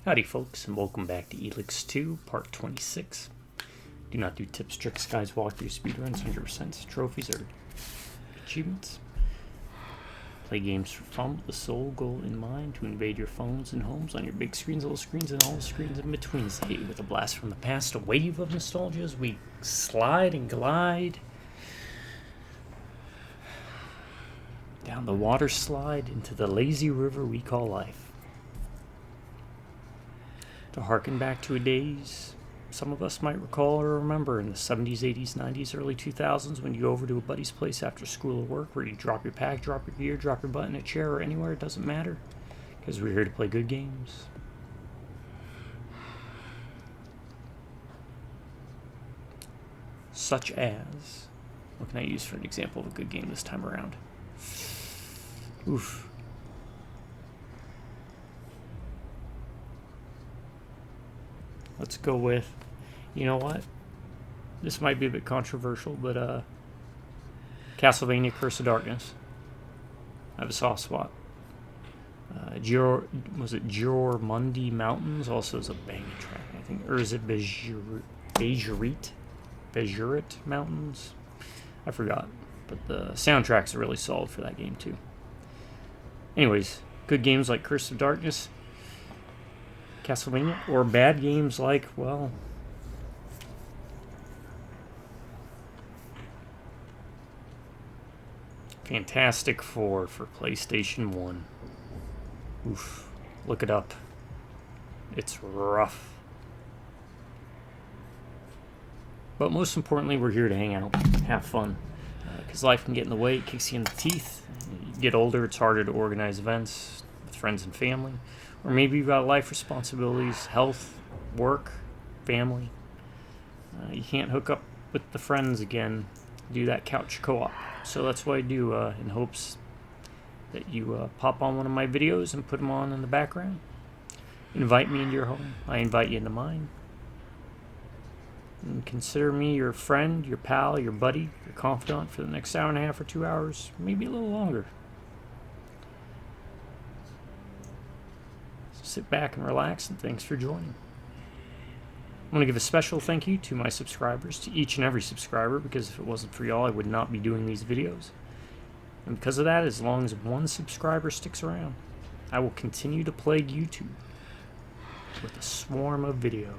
Howdy folks, and welcome back to ELEX 2, part 26. Do not do tips, tricks, guys, walkthroughs, speedruns, 100% trophies, or achievements. Play games for fun with the sole goal in mind to invade your phones and homes on your big screens, little screens, and all the screens in between. Say with a blast from the past, a wave of nostalgia as we slide and glide down the water slide into the lazy river we call life. To harken back to a days some of us might recall or remember in the 70s, 80s, 90s, early 2000s when you go over to a buddy's place after school or work where you drop your pack, drop your gear, drop your butt in a chair or anywhere, it doesn't matter, because we're here to play good games. Such as, what can I use for an example of a good game this time around? Oof. Let's go with, you know what? This might be a bit controversial, but Castlevania Curse of Darkness. I have a soft spot. Mundi Mountains also is a banging track, I think. Or is it Bejurit Mountains? I forgot. But the soundtracks are really solid for that game too. Anyways, good games like Curse of Darkness, Castlevania, or bad games like, well, Fantastic Four for PlayStation 1. Oof, look it up. It's rough. But most importantly, we're here to hang out, have fun. Because life can get in the way, it kicks you in the teeth. You get older, it's harder to organize events with friends and family. Or maybe you've got life responsibilities, health, work, family. You can't hook up with the friends again, do that couch co-op. So that's what I do in hopes that you pop on one of my videos and put them on in the background. Invite me into your home. I invite you into mine. And consider me your friend, your pal, your buddy, your confidant for the next hour and a half or 2 hours, maybe a little longer. Sit back and relax, and thanks for joining. I want to give a special thank you to my subscribers, to each and every subscriber, because if it wasn't for y'all, I would not be doing these videos. And because of that, as long as one subscriber sticks around, I will continue to plague YouTube with a swarm of videos.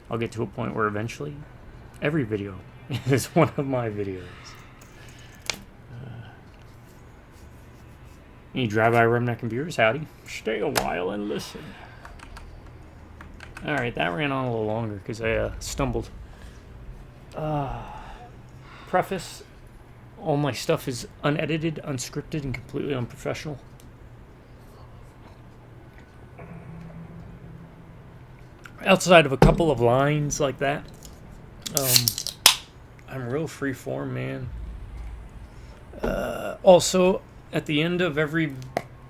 I'll get to a point where eventually, every video is one of my videos. Any drive-by Rumneck and Beers? Howdy. Stay a while and listen. Alright, that ran on a little longer because I stumbled. Preface, all my stuff is unedited, unscripted, and completely unprofessional. Outside of a couple of lines like that, I'm real freeform, man. Also, at the end of every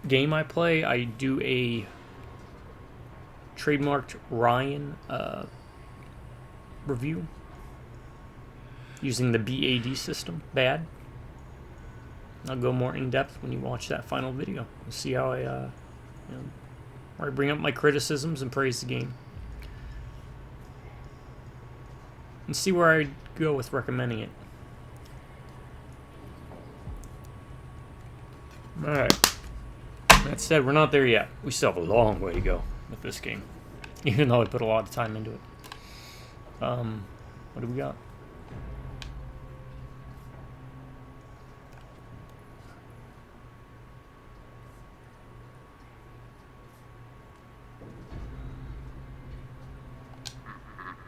game I play, I do a trademarked Ryan review using the BAD system. Bad. I'll go more in depth when you watch that final video. You'll see how where I bring up my criticisms and praise the game, and see where I go with recommending it. Alright, that said, we're not there yet. We still have a long way to go with this game, even though I put a lot of time into it. What do we got?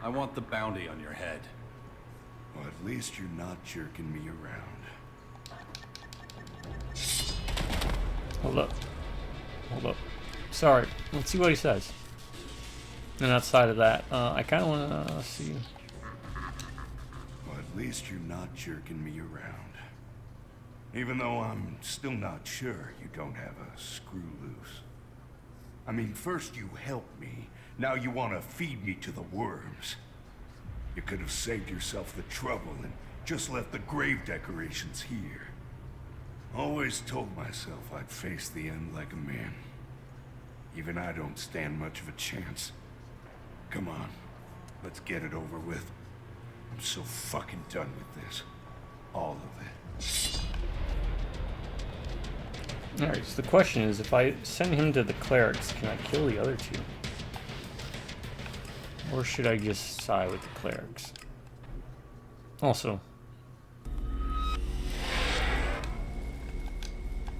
I want the bounty on your head. Well, at least you're not jerking me around. Hold up. Hold up. Sorry. Let's see what he says. And outside of that, I kind of want to see. Well, at least you're not jerking me around. Even though I'm still not sure you don't have a screw loose. I mean, first you helped me, now you want to feed me to the worms. You could have saved yourself the trouble and just left the grave decorations here. Always told myself I'd face the end like a man. Even I don't stand much of a chance. Come on, let's get it over with. I'm so fucking done with this. All of it. Alright, so the question is, if I send him to the clerics, can I kill the other two? Or should I just side with the clerics? Also,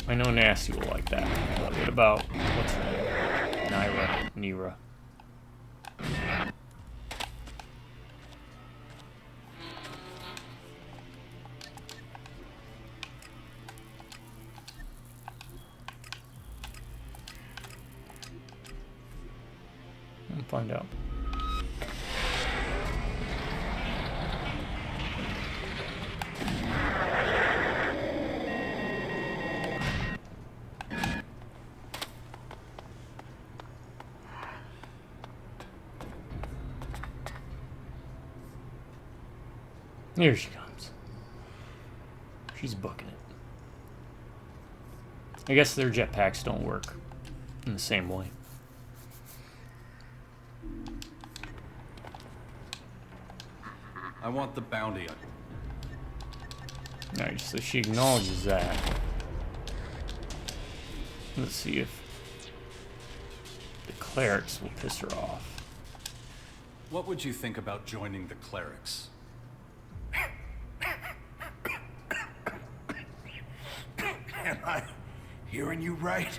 I know Nasty will like that, but what about, what's her name? Nira. We'll find out. Here she comes. She's booking it. I guess their jetpacks don't work in the same way. I want the bounty. Alright, so she acknowledges that. Let's see if the clerics will piss her off. What would you think about joining the clerics? Am I hearing you right?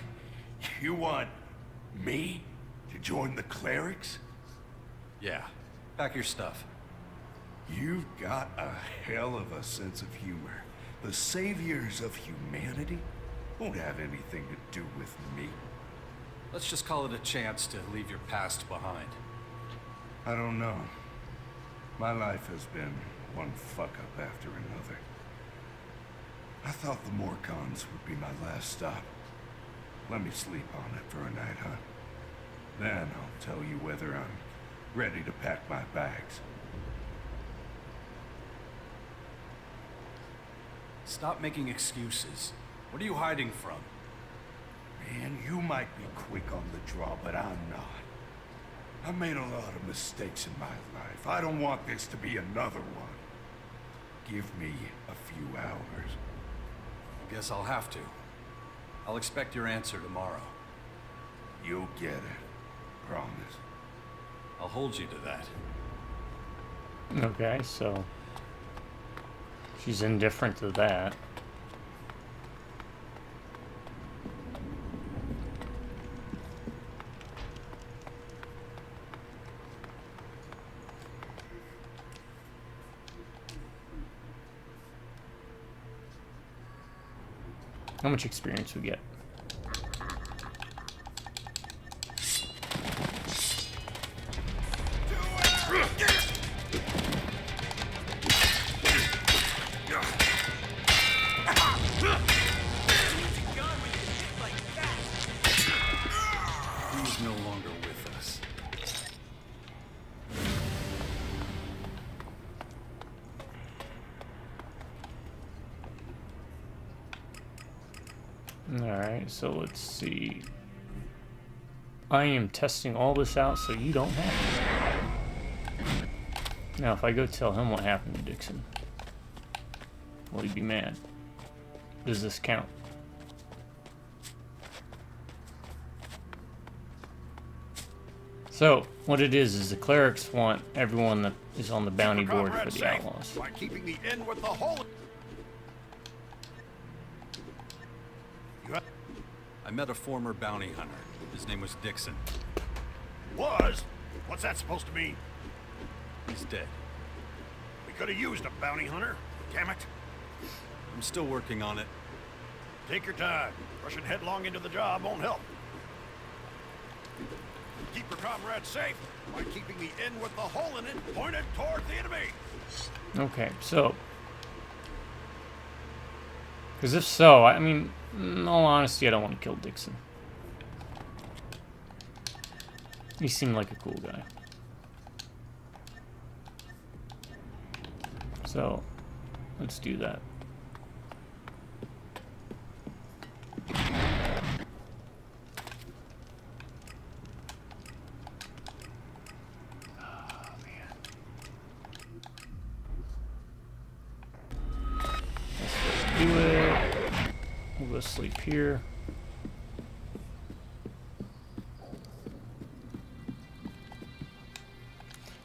You want me to join the clerics? Yeah. Pack your stuff. You've got a hell of a sense of humor. The saviors of humanity won't have anything to do with me. Let's just call it a chance to leave your past behind. I don't know. My life has been one fuck-up after another. I thought the Morcons would be my last stop. Let me sleep on it for a night, huh? Then I'll tell you whether I'm ready to pack my bags. Stop making excuses. What are you hiding from? Man, you might be quick on the draw, but I'm not. I've made a lot of mistakes in my life. I don't want this to be another one. Give me a few hours. Guess I'll have to. I'll expect your answer tomorrow. You'll get it. Promise. I'll hold you to that. Okay, so she's indifferent to that. How much experience we get? He's no longer with us. Alright, so let's see. I am testing all this out so you don't have to. Now, if I go tell him what happened to Dixon, will he be mad? Does this count? So, what it is the clerics want everyone that is on the bounty board for the outlaws. By keeping the inn with the whole. I met a former bounty hunter. His name was Dixon. Was? What's that supposed to mean? He's dead. We could have used a bounty hunter. Damn it. I'm still working on it. Take your time. Rushing headlong into the job won't help. Keep your comrades safe by keeping the inn with the hole in it pointed toward the enemy. Okay, so. Because if so, I mean, in all honesty, I don't want to kill Dixon. He seemed like a cool guy. So, let's do that. do it. We'll go sleep here.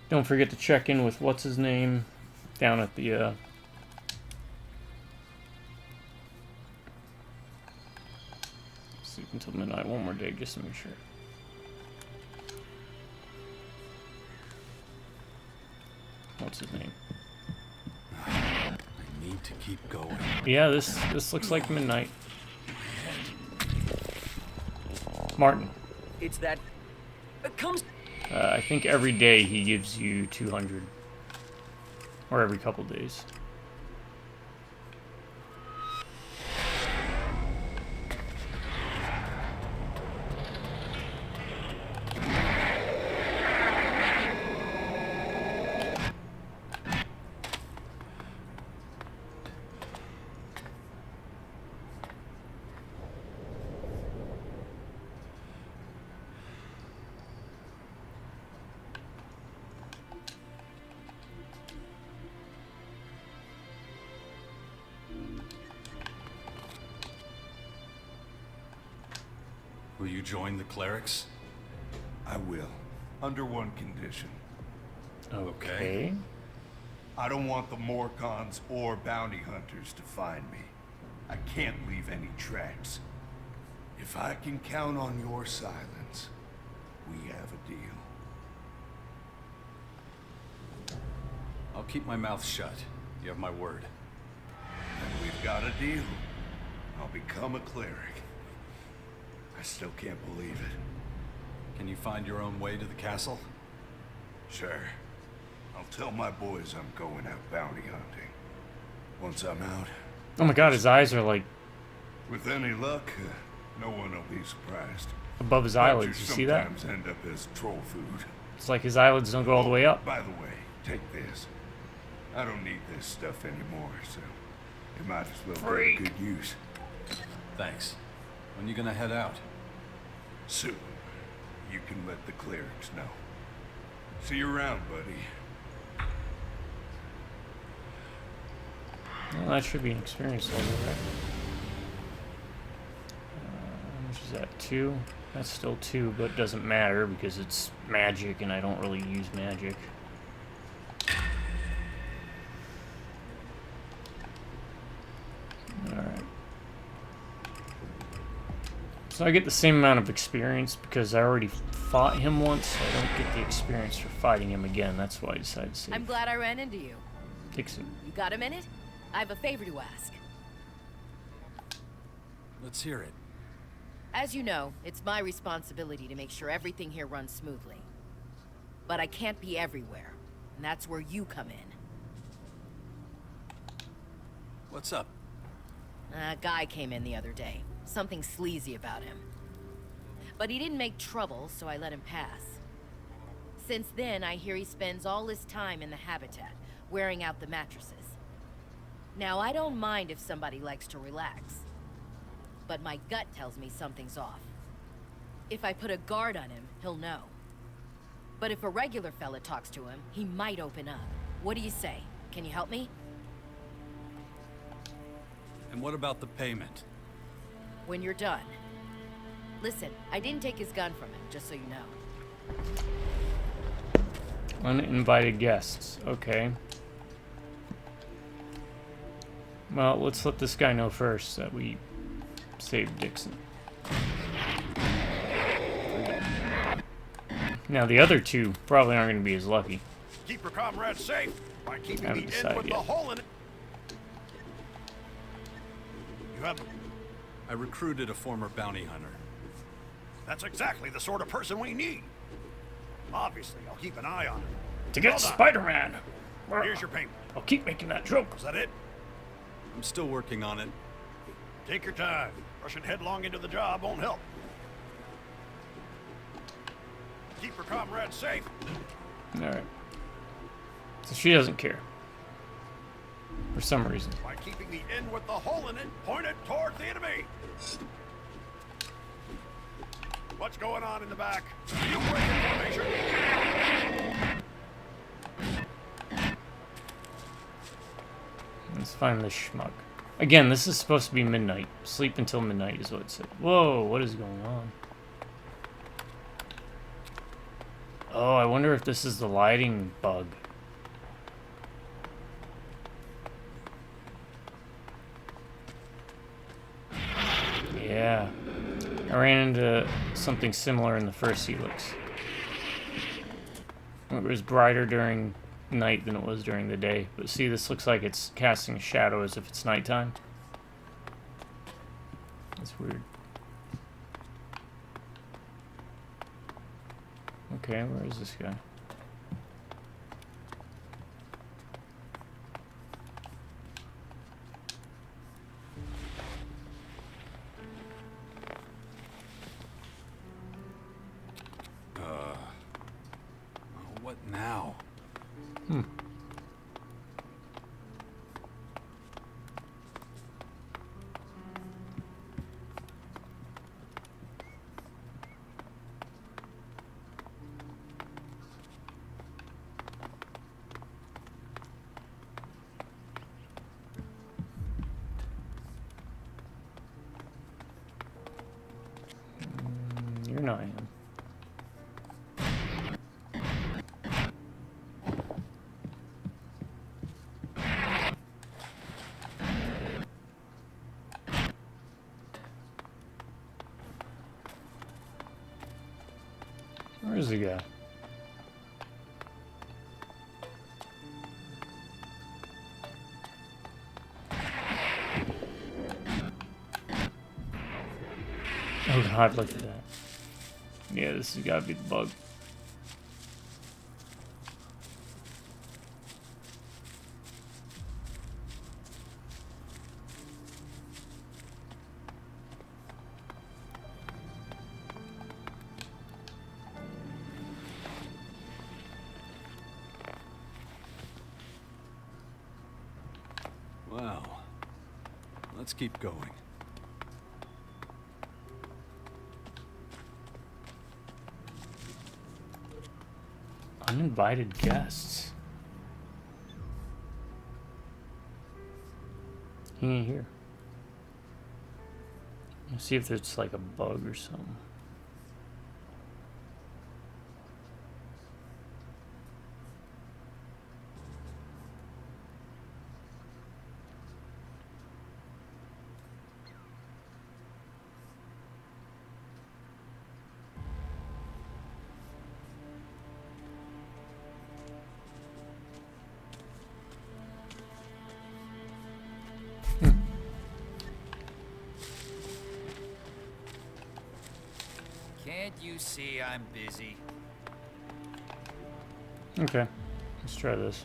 Don't forget to check in with what's his name down at the sleep until midnight. One more day just to make sure. What's his name? I need to keep going. Yeah, this looks like midnight. Martin. It's that... It comes... I think every day he gives you 200. Or every couple days. Will you join the clerics? I will. Under one condition. Okay. I don't want the Morcons or bounty hunters to find me. I can't leave any tracks. If I can count on your silence, we have a deal. I'll keep my mouth shut. You have my word. And we've got a deal. I'll become a cleric. I still can't believe it. Can you find your own way to the castle? Sure. I'll tell my boys I'm going out bounty hunting. Once I'm out, Oh my god, his eyes are like with any luck, no one will be surprised. above his eyelids. You see that? Sometimes end up as troll food. It's like his eyelids don't go all the way up. By the way, take this. I don't need this stuff anymore, so it might as well go to good use. Thanks. When you gonna head out? Soon. You can let the clerics know. See you around, buddy. Well, that should be an experience level, right? How much is that? 2? That's still 2, but it doesn't matter because it's magic and I don't really use magic. Alright. So I get the same amount of experience because I already fought him once, so I don't get the experience for fighting him again. That's why I decided to save. I'm glad I ran into you. Dixon. You got a minute? I have a favor to ask. Let's hear it. As you know, it's my responsibility to make sure everything here runs smoothly. But I can't be everywhere, and that's where you come in. What's up? A guy came in the other day. Something sleazy about him. But he didn't make trouble, so I let him pass. Since then, I hear he spends all his time in the habitat, wearing out the mattresses. Now, I don't mind if somebody likes to relax. But my gut tells me something's off. If I put a guard on him, he'll know. But if a regular fella talks to him, he might open up. What do you say? Can you help me? And what about the payment? When you're done. Listen, I didn't take his gun from him, just so you know. Uninvited guests. Okay. Well, let's let this guy know first that we saved Dixon. Now, the other two probably aren't going to be as lucky. Keep your comrades safe by keeping Haven't the end decided with the yet. hole in it. You have... I recruited a former bounty hunter. That's exactly the sort of person we need. Obviously, I'll keep an eye on him. To get Well done. Spider-Man! Here's your payment. I'll keep making that joke. Is that it? I'm still working on it. Take your time. Rushing headlong into the job won't help. Keep your comrades safe. Alright. So she doesn't care. For some reason. By keeping the end with the hole in it pointed toward the enemy. What's going on in the back? You break information. Let's find this schmuck. Again, this is supposed to be midnight. Sleep until midnight is what it said. Whoa, what is going on? Oh, I wonder if this is the lighting bug. Yeah. I ran into something similar in the first ELEX. It was brighter during night than it was during the day. But see, this looks like it's casting a shadow as if it's nighttime. That's weird. Okay, where is this guy? What now? You're not him. Where's the guy? Oh god, look at that. Yeah, this has got to be the bug. Well, let's keep going. Uninvited guests. He ain't here. Let's see if there's like a bug or something. Can't you see I'm busy? Okay, let's try this.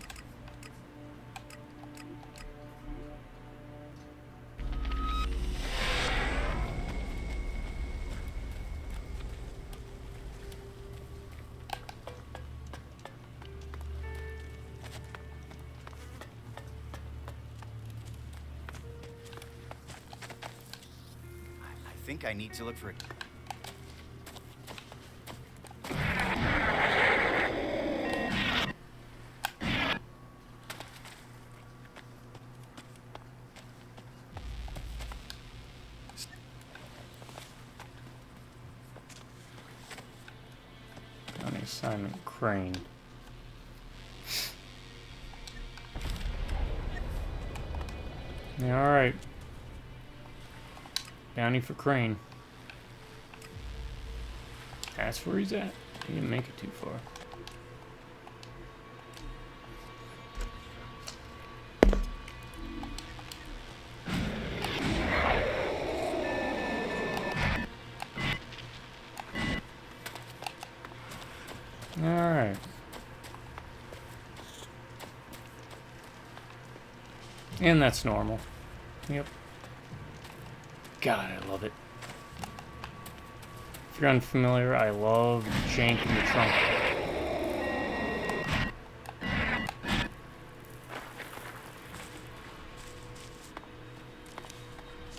I think I need to look for it. On the assignment Crane. Yeah, alright. Bounty for Crane. That's where he's at. He didn't make it too far. Alright. And that's normal. Yep. God, I love it. If you're unfamiliar, I love jank in the trunk.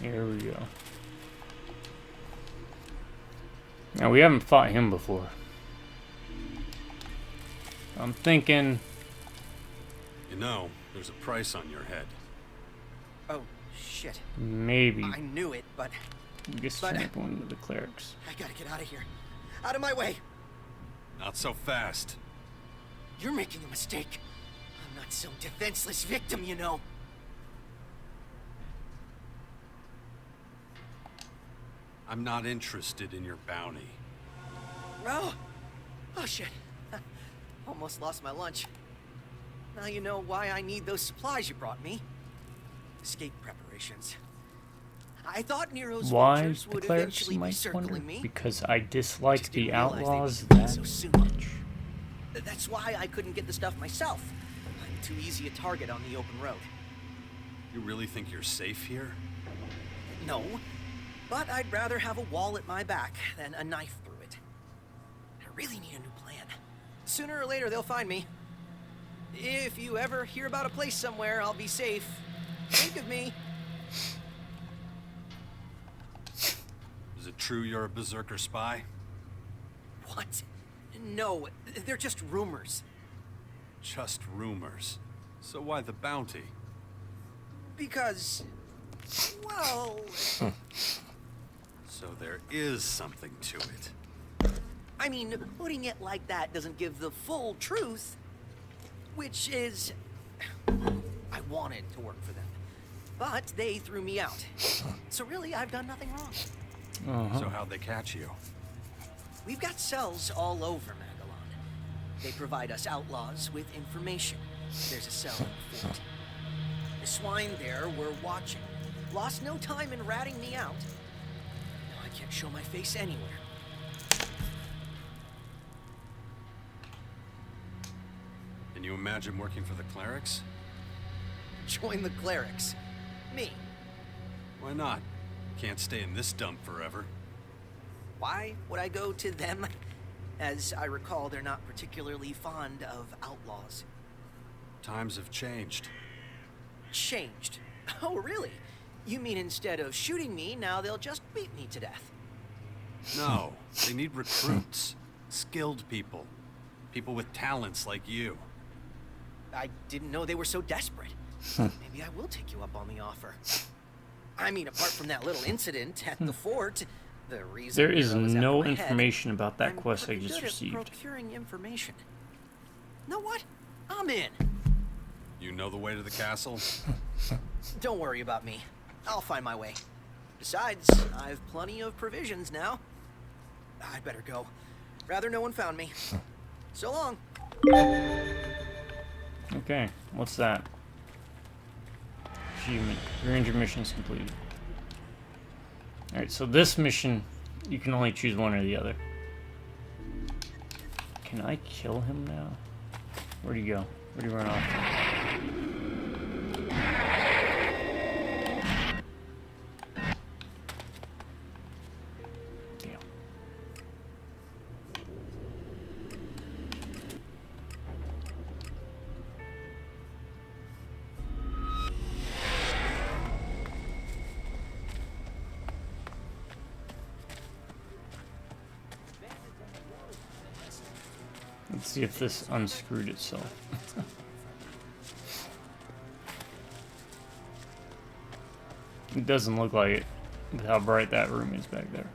Here we go. Now, we haven't fought him before. I'm thinking... You know, there's a price on your head. Oh, shit. Maybe. I knew it, but I guess but- you're not going to the clerics. I gotta get out of here. Out of my way. Not so fast. You're making a mistake. I'm not some defenseless victim, you know. I'm not interested in your bounty. Oh shit. Almost lost my lunch. Now you know why I need those supplies you brought me. Escape preparations. I thought Nero's Why vultures the would clerics, eventually you be might circling wonder? me. Because I dislike Just the didn't realize they'd be outlaws coming that so soon. much. That's why I couldn't get the stuff myself. I'm too easy a target on the open road. You really think you're safe here? No, but I'd rather have a wall at my back than a knife through it. I really need a new plan. Sooner or later, they'll find me. If you ever hear about a place somewhere I'll be safe, think of me. Is it true you're a berserker spy? What? No, they're just rumors. Just rumors. So why the bounty? Because, well, So there is something to it. I mean, putting it like that doesn't give the full truth, which is, I wanted to work for them, but they threw me out. So really, I've done nothing wrong. So how'd they catch you? We've got cells all over Magellan. They provide us outlaws with information. There's a cell in the fort. The swine there were watching. Lost no time in ratting me out. Now I can't show my face anywhere. Can you imagine working for the clerics? Join the clerics. Me. Why not? Can't stay in this dump forever. Why would I go to them? As I recall, they're not particularly fond of outlaws. Times have changed. Changed. Oh, really? You mean instead of shooting me, now they'll just beat me to death? No, they need recruits. Skilled people. People with talents like you. I didn't know they were so desperate. Maybe I will take you up on the offer. I mean, apart from that little incident at the fort, the reason There is Nero was after no my head, information about that I'm quest I pretty just good at received. procuring information. Know what? I'm in. You know the way to the castle? Don't worry about me. I'll find my way. Besides, I've plenty of provisions now. I'd better go. Rather no one found me. So long. Okay, what's that? Achievement. Your injured mission is completed. Alright, so this mission, you can only choose one or the other. Can I kill him now? Where'd he go? Where'd he run off to? Damn. Let's see if this unscrewed itself. It doesn't look like it with how bright that room is back there.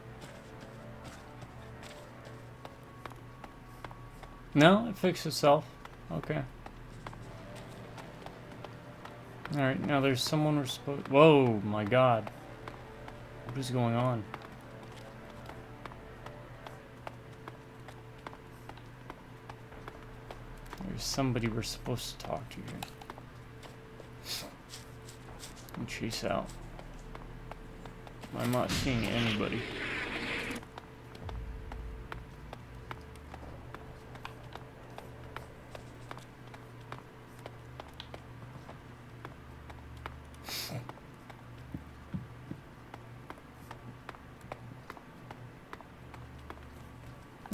No, it fixed itself. Okay. Alright, now there's someone we're supposed... Whoa, my god. What is going on? There's somebody we're supposed to talk to here. And chase out. I'm not seeing anybody.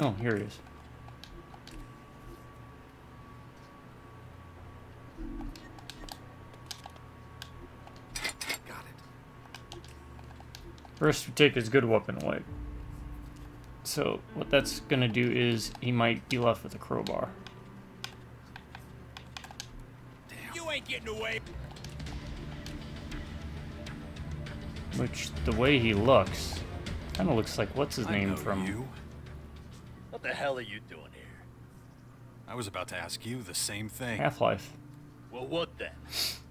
Oh, here it is. Got it. First, we take his good weapon away. So, what that's gonna do is he might be left with a crowbar. You ain't getting away. Which, the way he looks, kind of looks like what's his I name know from you. What the hell are you doing here? I was about to ask you the same thing. Half-Life. Well, what then?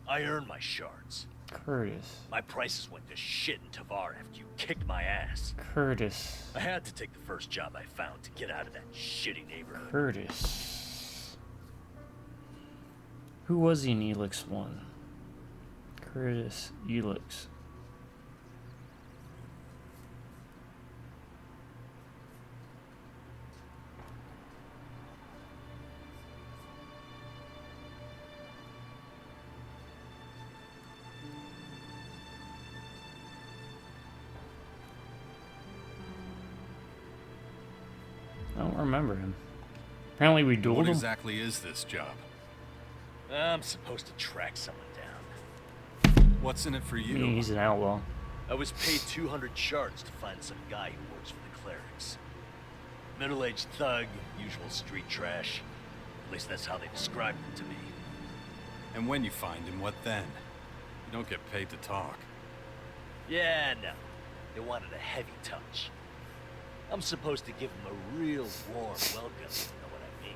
I earned my shards. Curtis. My prices went to shit in Tavar after you kicked my ass. Curtis. I had to take the first job I found to get out of that shitty neighborhood. Curtis. Who was he in ELEX 1? Curtis ELEX. I don't remember him. Apparently we dueled What him. exactly is this job? I'm supposed to track someone down. What's in it for I you? mean, he's an outlaw. I was paid 200 shards to find some guy who works for the clerics. Middle-aged thug, usual street trash. At least that's how they described him to me. And when you find him, what then? You don't get paid to talk. Yeah, no. They wanted a heavy touch. I'm supposed to give him a real warm welcome, you know what I mean?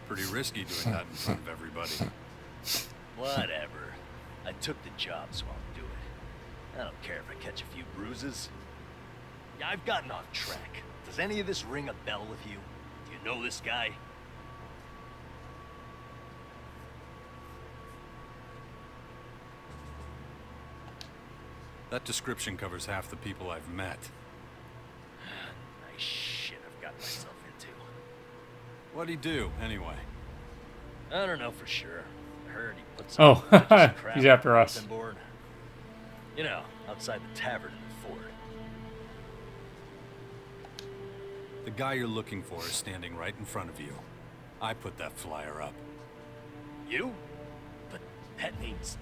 Pretty risky doing that in front of everybody. Whatever. I took the job, so I'll do it. I don't care if I catch a few bruises. Yeah, I've gotten off track. Does any of this ring a bell with you? Do you know this guy? That description covers half the people I've met. Nice shit I've got myself into. What'd he do, anyway? I don't know for sure. I heard he put Oh, some religious crap he's after on the us. bulletin board. You know, outside the tavern in the fort. The guy you're looking for is standing right in front of you. I put that flyer up. You? But that means...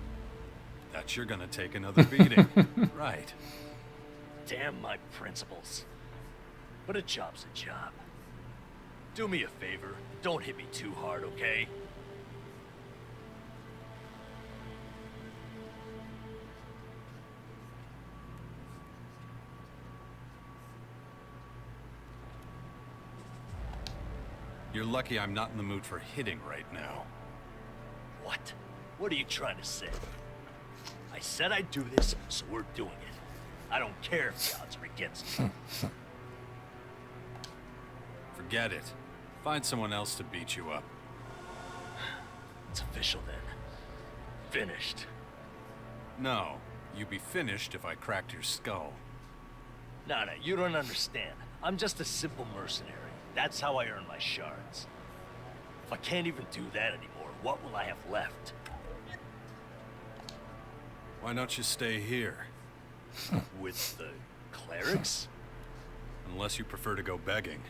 That you're gonna take another beating. Right. Damn my principles. But a job's a job. Do me a favor. Don't hit me too hard, okay? You're lucky I'm not in the mood for hitting right now. What? What are you trying to say? I said I'd do this, so we're doing it. I don't care if the odds are against me. Forget it. Find someone else to beat you up. It's official then. Finished. No. You'd be finished if I cracked your skull. No, you don't understand. I'm just a simple mercenary. That's how I earn my shards. If I can't even do that anymore, what will I have left? Why don't you stay here? With the clerics? Unless you prefer to go begging.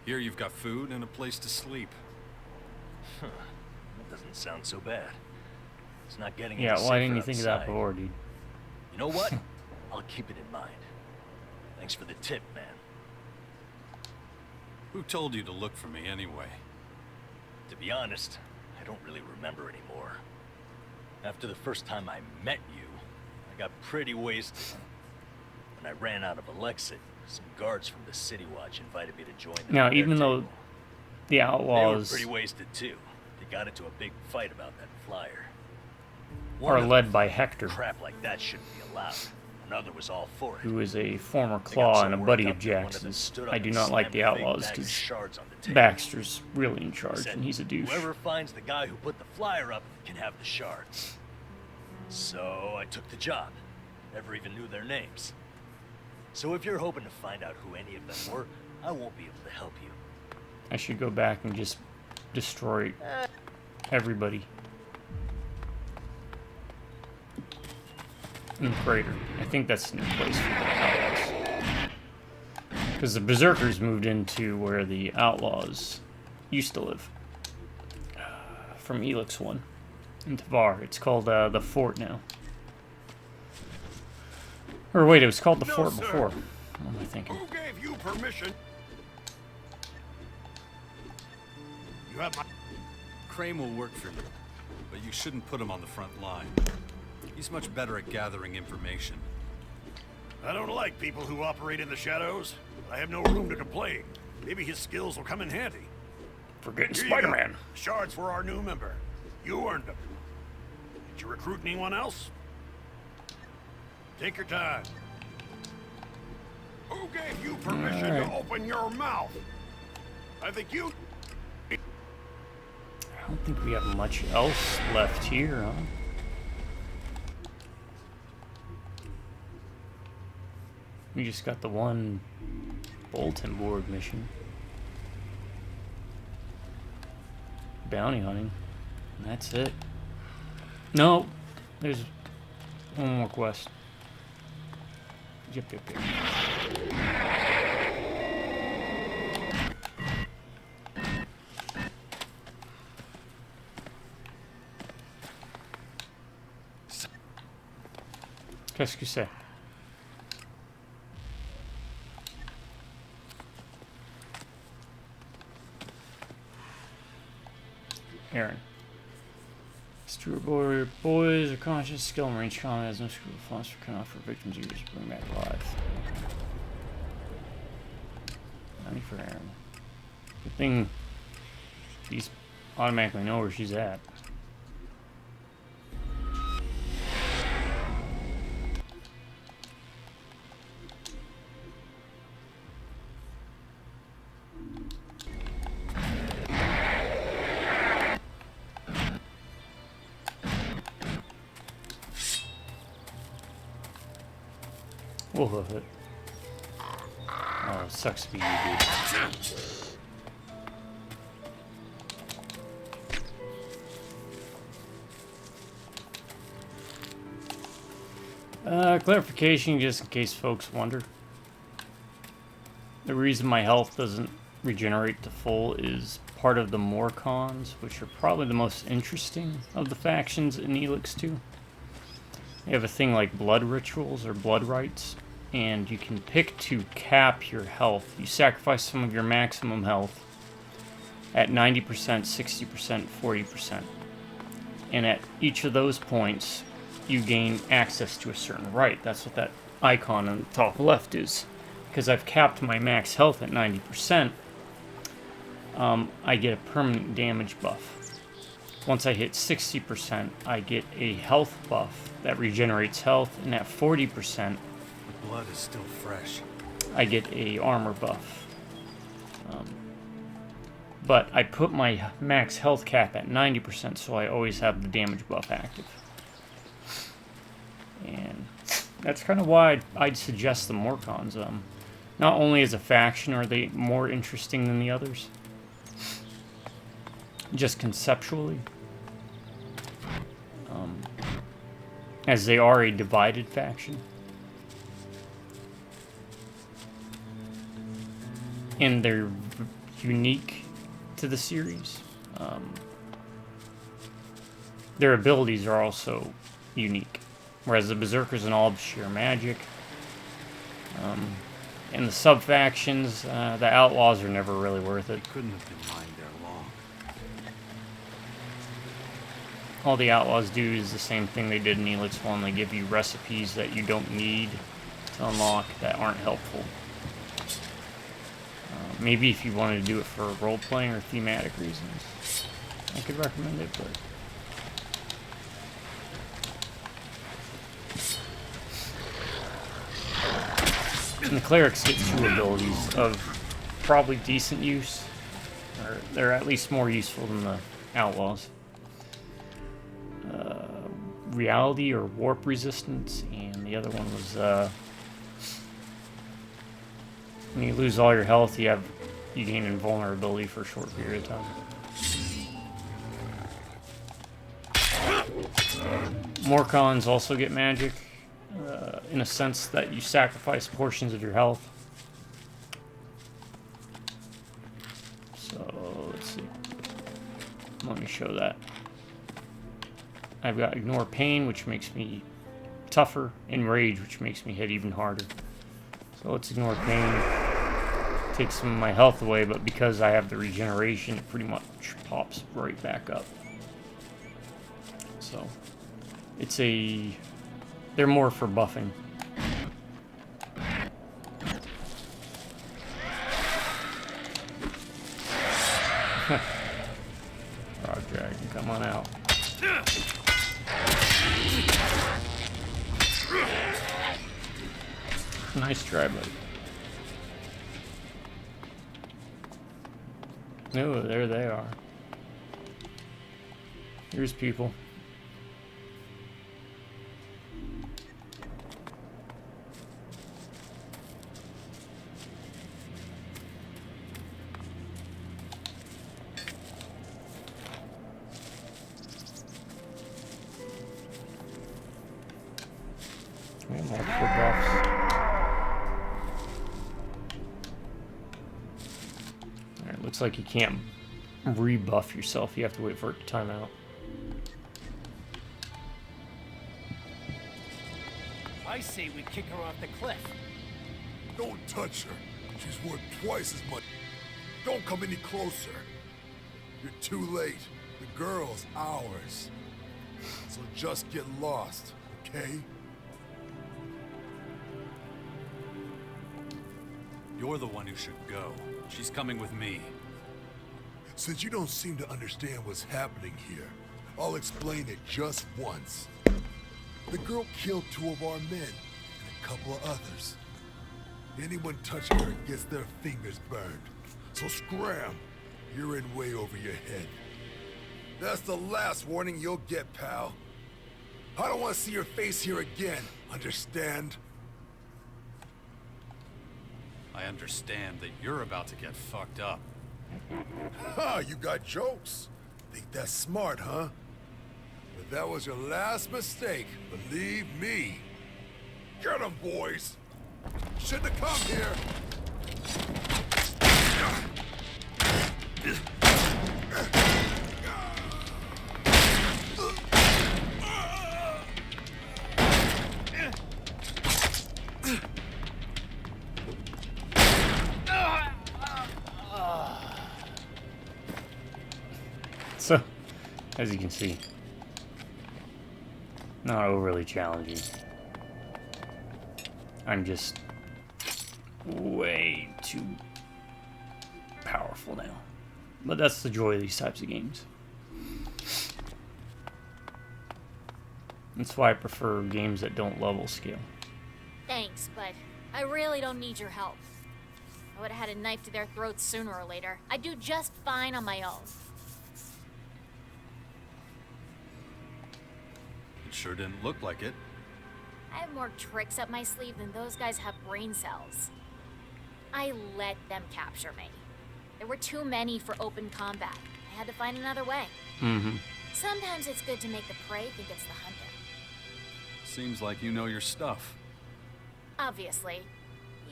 Here you've got food and a place to sleep. Huh. That doesn't sound so bad. It's not getting Yeah, any why didn't safer you think of that outside. before, dude? You know what? I'll keep it in mind. Thanks for the tip, man. Who told you to look for me anyway? To be honest, I don't really remember anymore. After the first time I met you, I got pretty wasted. When I ran out of ELEX, some guards from the City Watch invited me to join them. Now, at their even though table. the They were outlaws pretty wasted too. They got into a big fight about that flyer. are One of led them by thought Hector, crap like that shouldn't be allowed. Another was all for it. who is a former They got Claw so and a worked buddy up of that one them Jackson's. stood up I do and not like slammed the a big outlaws bag of because shards on the table. Baxter's really in He charge said, and he's a douche. Whoever finds the guy who put the flyer up can have the shards. So I took the job. Never even knew their names. So if you're hoping to find out who any of them were, I won't be able to help you. I should go back and just destroy everybody. In the crater. I think that's the new place for the outlaws. Because the Berserkers moved into where the outlaws used to live. From ELEX 1 in Tavar. It's called the Fort now. Or wait, it was called the No, Fort sir. before. What am I thinking? Who gave you permission? You have my... Crane will work for you, but you shouldn't put him on the front line. He's much better at gathering information. I don't like people who operate in the shadows. I have no room to complain. Maybe his skills will come in handy. Forgetting Here you Spider-Man. go. Shards for our new member. You earned them. Did you recruit anyone else? Take your time. Who gave you permission to open your mouth? I think you... I don't think we have much else left here, huh? We just got the one bulletin board mission. Bounty hunting. And that's it. No, there's one more quest. Yep. Qu'est-ce que c'est? Aaron. Steward boys are conscious, skill and range combat has no screw foster can offer victims users to bring back alive. Money for Aaron. Good thing these automatically know where she's at. We'll hoof it. Oh, it sucks to be you, dude. Clarification, just in case folks wonder. The reason my health doesn't regenerate to full is part of the Morcons, which are probably the most interesting of the factions in ELEX 2. They have a thing like blood rituals or blood rites, and you can pick to cap your health. You sacrifice some of your maximum health at 90%, 60%, 40%. And at each of those points, you gain access to a certain rite. That's what that icon on the top left is. Because I've capped my max health at 90%, I get a permanent damage buff. Once I hit 60%, I get a health buff that regenerates health, and at 40%, The blood is still fresh. I get a armor buff. But I put my max health cap at 90%, so I always have the damage buff active. And that's kind of why I'd suggest the Morcons. Not only as a faction are they more interesting than the others, just conceptually, as they are a divided faction. And they're unique to the series. Their abilities are also unique. Whereas the Berserkers and all share magic. And the sub-factions, the Outlaws are never really worth it. Couldn't have been lying there long. All the Outlaws do is the same thing they did in ELEX 1. They give you recipes that you don't need to unlock that aren't helpful. Maybe if you wanted to do it for role-playing or thematic reasons, I could recommend it, but... And the Clerics get two abilities of probably decent use, or they're at least more useful than the Outlaws. Reality or Warp Resistance, and the other one was... when you lose all your health, you gain invulnerability for a short period of time. Morcons also get magic, in a sense that you sacrifice portions of your health. So, let's see. Let me show that. I've got Ignore Pain, which makes me tougher, and Rage, which makes me hit even harder. So let's Ignore Pain. Take some of my health away, but because I have the regeneration, it pretty much pops right back up. So It's a... They're more for buffing. Rock Dragon, come on out. Nice try, buddy. Oh, there they are. Here's people. We have multiple buffs. Alright, looks like you can't rebuff yourself. You have to wait for it to time out. I say we kick her off the cliff. Don't touch her. She's worth twice as much. Don't come any closer. You're too late. The girl's ours. So just get lost, okay? You're the one who should go. She's coming with me. Since you don't seem to understand what's happening here, I'll explain it just once. The girl killed 2 of our men, and a couple of others. Anyone touching her gets their fingers burned. So scram! You're in way over your head. That's the last warning you'll get, pal. I don't want to see your face here again, understand? I understand that you're about to get fucked up. Ha! You got jokes. Think that's smart, huh? But that was your last mistake, believe me. Get 'em, boys! Shouldn't have come here! So, as you can see, not overly challenging. I'm just way too powerful now. But that's the joy of these types of games. That's why I prefer games that don't level scale. Thanks, but I really don't need your help. I would have had a knife to their throats sooner or later. I'd do just fine on my own. It sure didn't look like it. I have more tricks up my sleeve than those guys have brain cells. I let them capture me. There were too many for open combat. I had to find another way. Sometimes it's good to make the prey think it's the hunter. Seems like you know your stuff. Obviously.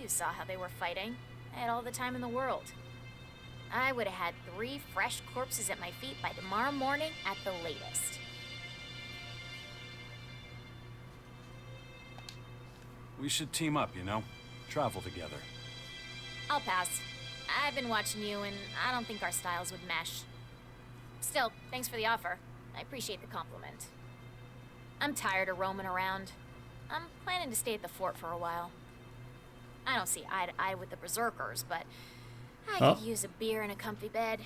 You saw how they were fighting. I had all the time in the world. I would have had 3 fresh corpses at my feet by tomorrow morning at the latest. We should team up, you know? Travel together. I'll pass. I've been watching you, and I don't think our styles would mesh. Still, thanks for the offer. I appreciate the compliment. I'm tired of roaming around. I'm planning to stay at the fort for a while. I don't see eye to eye with the berserkers, but I could use a beer and a comfy bed.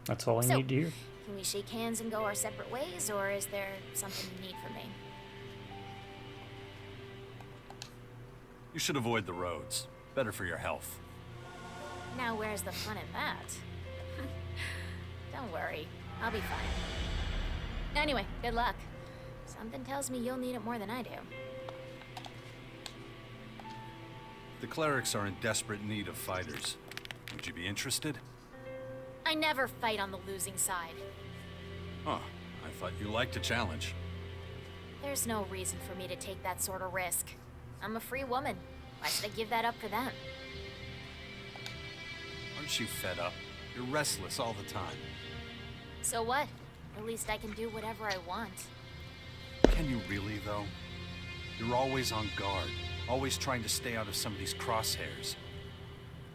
That's all I need to hear. Can we shake hands and go our separate ways, or is there something you need from me? You should avoid the roads. Better for your health. Now where's the fun in that? Don't worry, I'll be fine. Anyway, good luck. Something tells me you'll need it more than I do. The clerics are in desperate need of fighters. Would you be interested? I never fight on the losing side. Huh. I thought you liked a challenge. There's no reason for me to take that sort of risk. I'm a free woman. Why should I give that up for them? Aren't you fed up? You're restless all the time. So what? At least I can do whatever I want. Can you really, though? You're always on guard, always trying to stay out of somebody's crosshairs.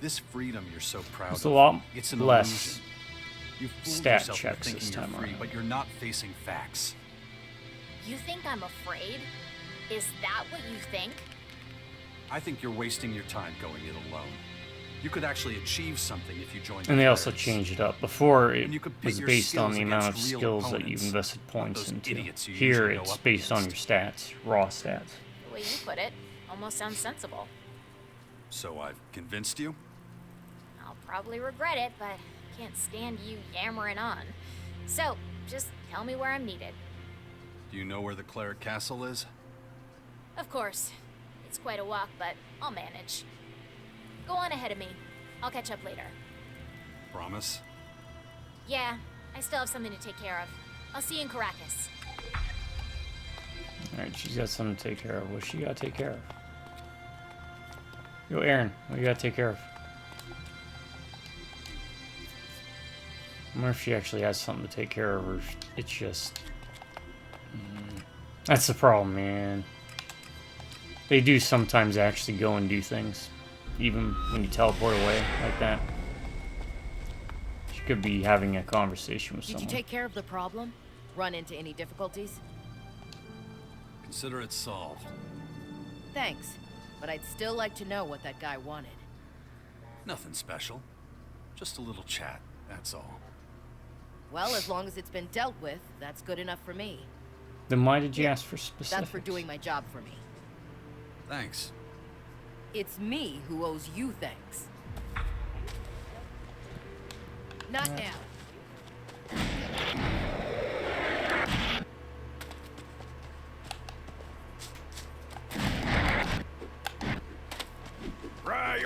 This freedom you're so proud It's of, a lot it's an less illusion. You fooled stat yourself into checks thinking this you're time free, around. but you're not facing facts. You think I'm afraid? Is that what you think? I think you're wasting your time going it alone. You could actually achieve something if you joined. And they also clerics. changed it up. Before, it And you could pit was your based on skills the amount of against real skills that you've opponents, invested not points those into. idiots you Here, usually go it's up based on your against. stats, raw stats. The way you put it almost sounds sensible. So I've convinced you? I'll probably regret it, but I can't stand you yammering on. So, just tell me where I'm needed. Do you know where the cleric castle is? Of course. It's quite a walk, but I'll manage. Go on ahead of me. I'll catch up later. Promise? Yeah, I still have something to take care of. I'll see you in Caracas. Alright, she's got something to take care of. What's she got to take care of? Yo, Aaron, what you got to take care of? I wonder if she actually has something to take care of, or if it's just... That's the problem, man. They do sometimes actually go and do things, even when you teleport away like that. She could be having a conversation with someone. Did you take care of the problem? Run into any difficulties? Consider it solved. Thanks, but I'd still like to know what that guy wanted. Nothing special. Just a little chat, that's all. Well, as long as it's been dealt with, that's good enough for me. Then why did you ask for specifics? That's for doing my job for me. Thanks. It's me who owes you thanks. Not now. Right.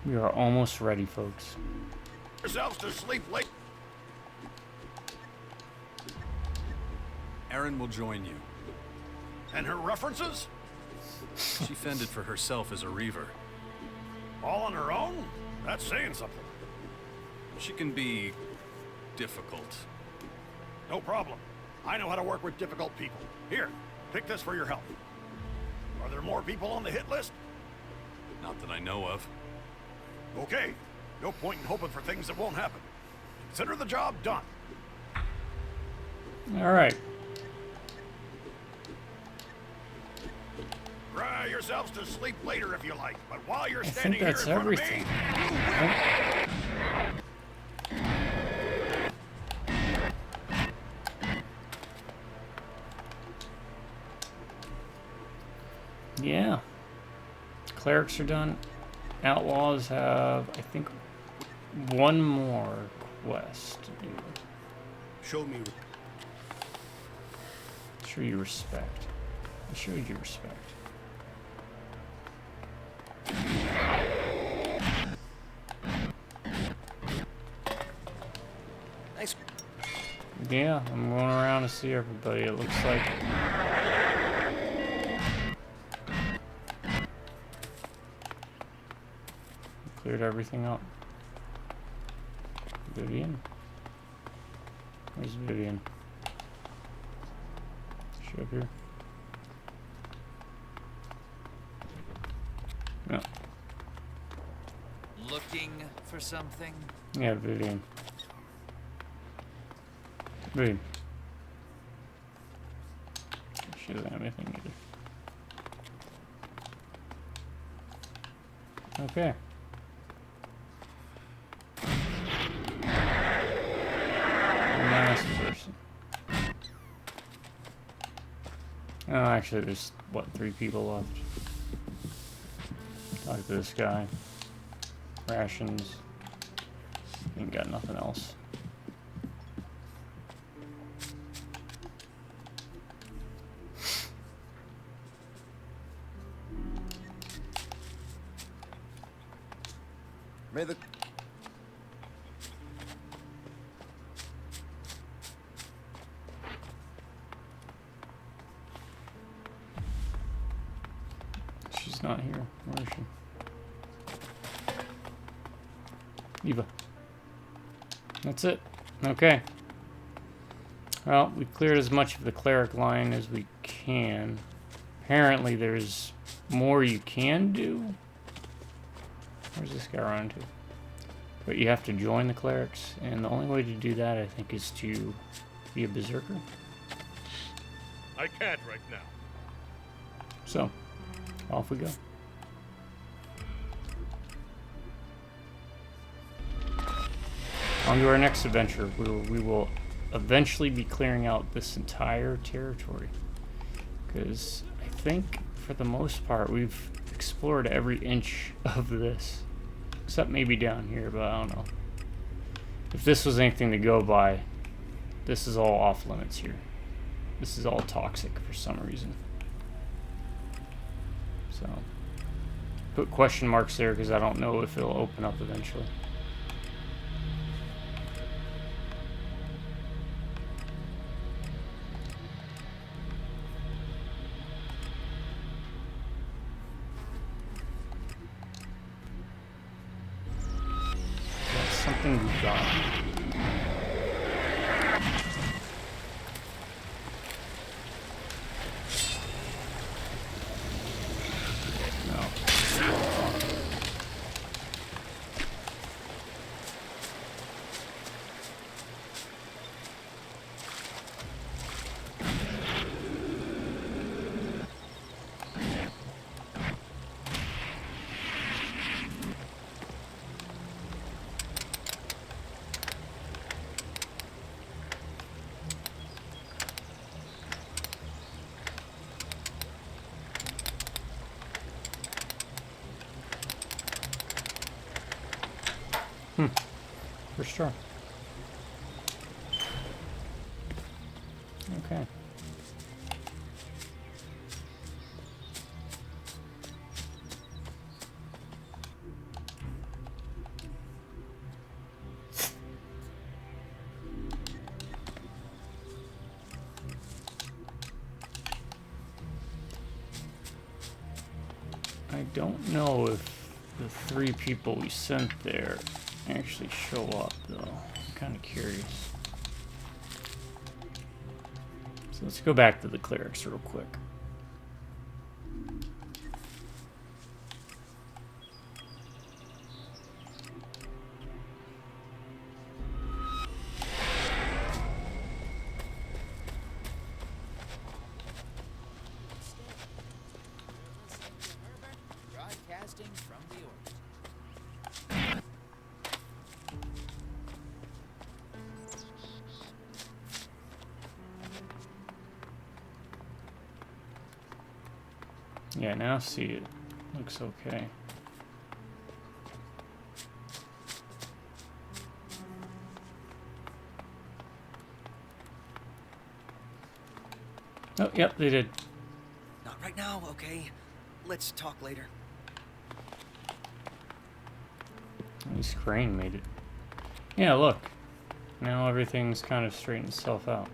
We are almost ready, folks. Yourselves to sleep late. Erin will join you. And her references? She fended for herself as a reaver. All on her own? That's saying something. She can be difficult. No problem. I know how to work with difficult people. Here, pick this for your help. Are there more people on the hit list? Not that I know of. Okay. No point in hoping for things that won't happen. Consider the job done. Alright. Cry yourselves to sleep later if you like, but while you're I think standing here in that's front everything. of me, Yeah. Clerics are done. Outlaws have, I think, one more quest to do. Show me. Show you respect. I showed you respect. Nice. Yeah, I'm going around to see everybody, it looks like. Cleared everything up. Vivian? Where's Vivian? Is she up here? No. Looking for something? Yeah, Vivian. Vivian. She doesn't have anything either. Okay. Last person. Oh, actually, there's, what, 3 people left. Talk to this guy. Rations. Ain't got nothing else. May the She's not here. Where is she? Eva. That's it. Okay. Well, we cleared as much of the cleric line as we can. Apparently there's more you can do. Where's this guy run to? But you have to join the clerics, and the only way to do that, I think, is to be a berserker. I can't right now. So, off we go. On to our next adventure, where we will eventually be clearing out this entire territory. Because I think, for the most part, we've explored every inch of this. Except maybe down here, but I don't know. If this was anything to go by, this is all off limits here. This is all toxic for some reason. So, put question marks there because I don't know if it'll open up eventually. That's something we got. For sure. Okay. I don't know if the 3 people we sent there actually show up, though. I'm kind of curious. So let's go back to the clerics real quick. Broadcasting from the orbit. Yeah, now see it. Looks okay. Oh, yep, they did. Not right now, okay? Let's talk later. At least Crane made it. Yeah, look. Now everything's kind of straightened itself out.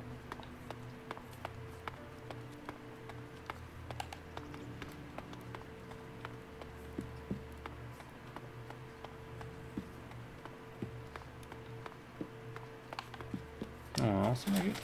Oh, else make it.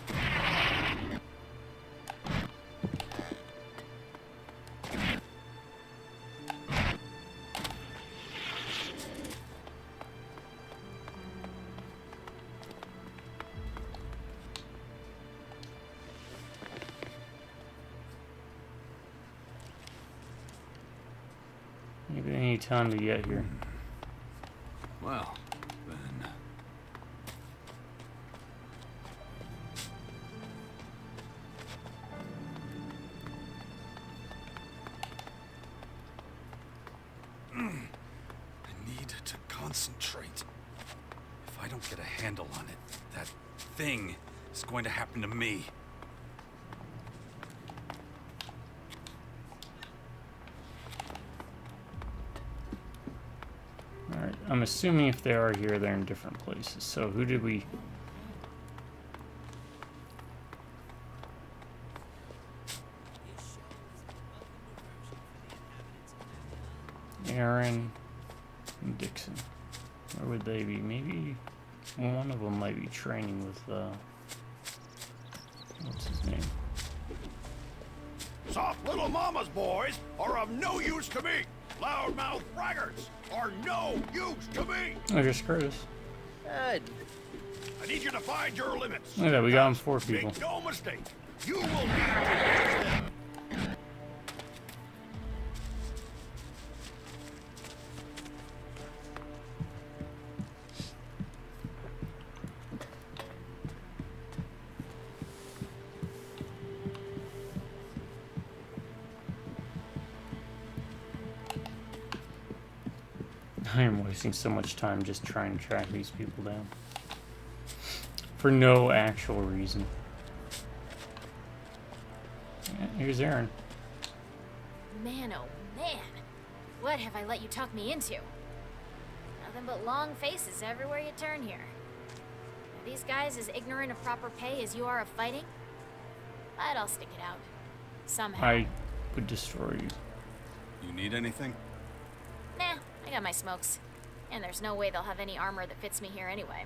Maybe they need time to get here. Well, then... I need to concentrate. If I don't get a handle on it, that thing is going to happen to me. Alright, I'm assuming if they are here, they're in different places. So who did we... Aaron and Dixon. Where would they be? Maybe one of them might be training with, what's his name? Soft little mama's boys are of no use to me. Loudmouth braggarts are no use to me. Oh, just Curtis. Good. I need you to find your limits. Look at that, we got him 4 people. Make no mistake. You will need to use them. I am wasting so much time just trying to track these people down. For no actual reason. Yeah, here's Aaron. Man, oh man. What have I let you talk me into? Nothing but long faces everywhere you turn here. Are these guys as ignorant of proper pay as you are of fighting? But I'll stick it out. Somehow. I would destroy you. You need anything? Nah, I got my smokes. And there's no way they'll have any armor that fits me here anyway.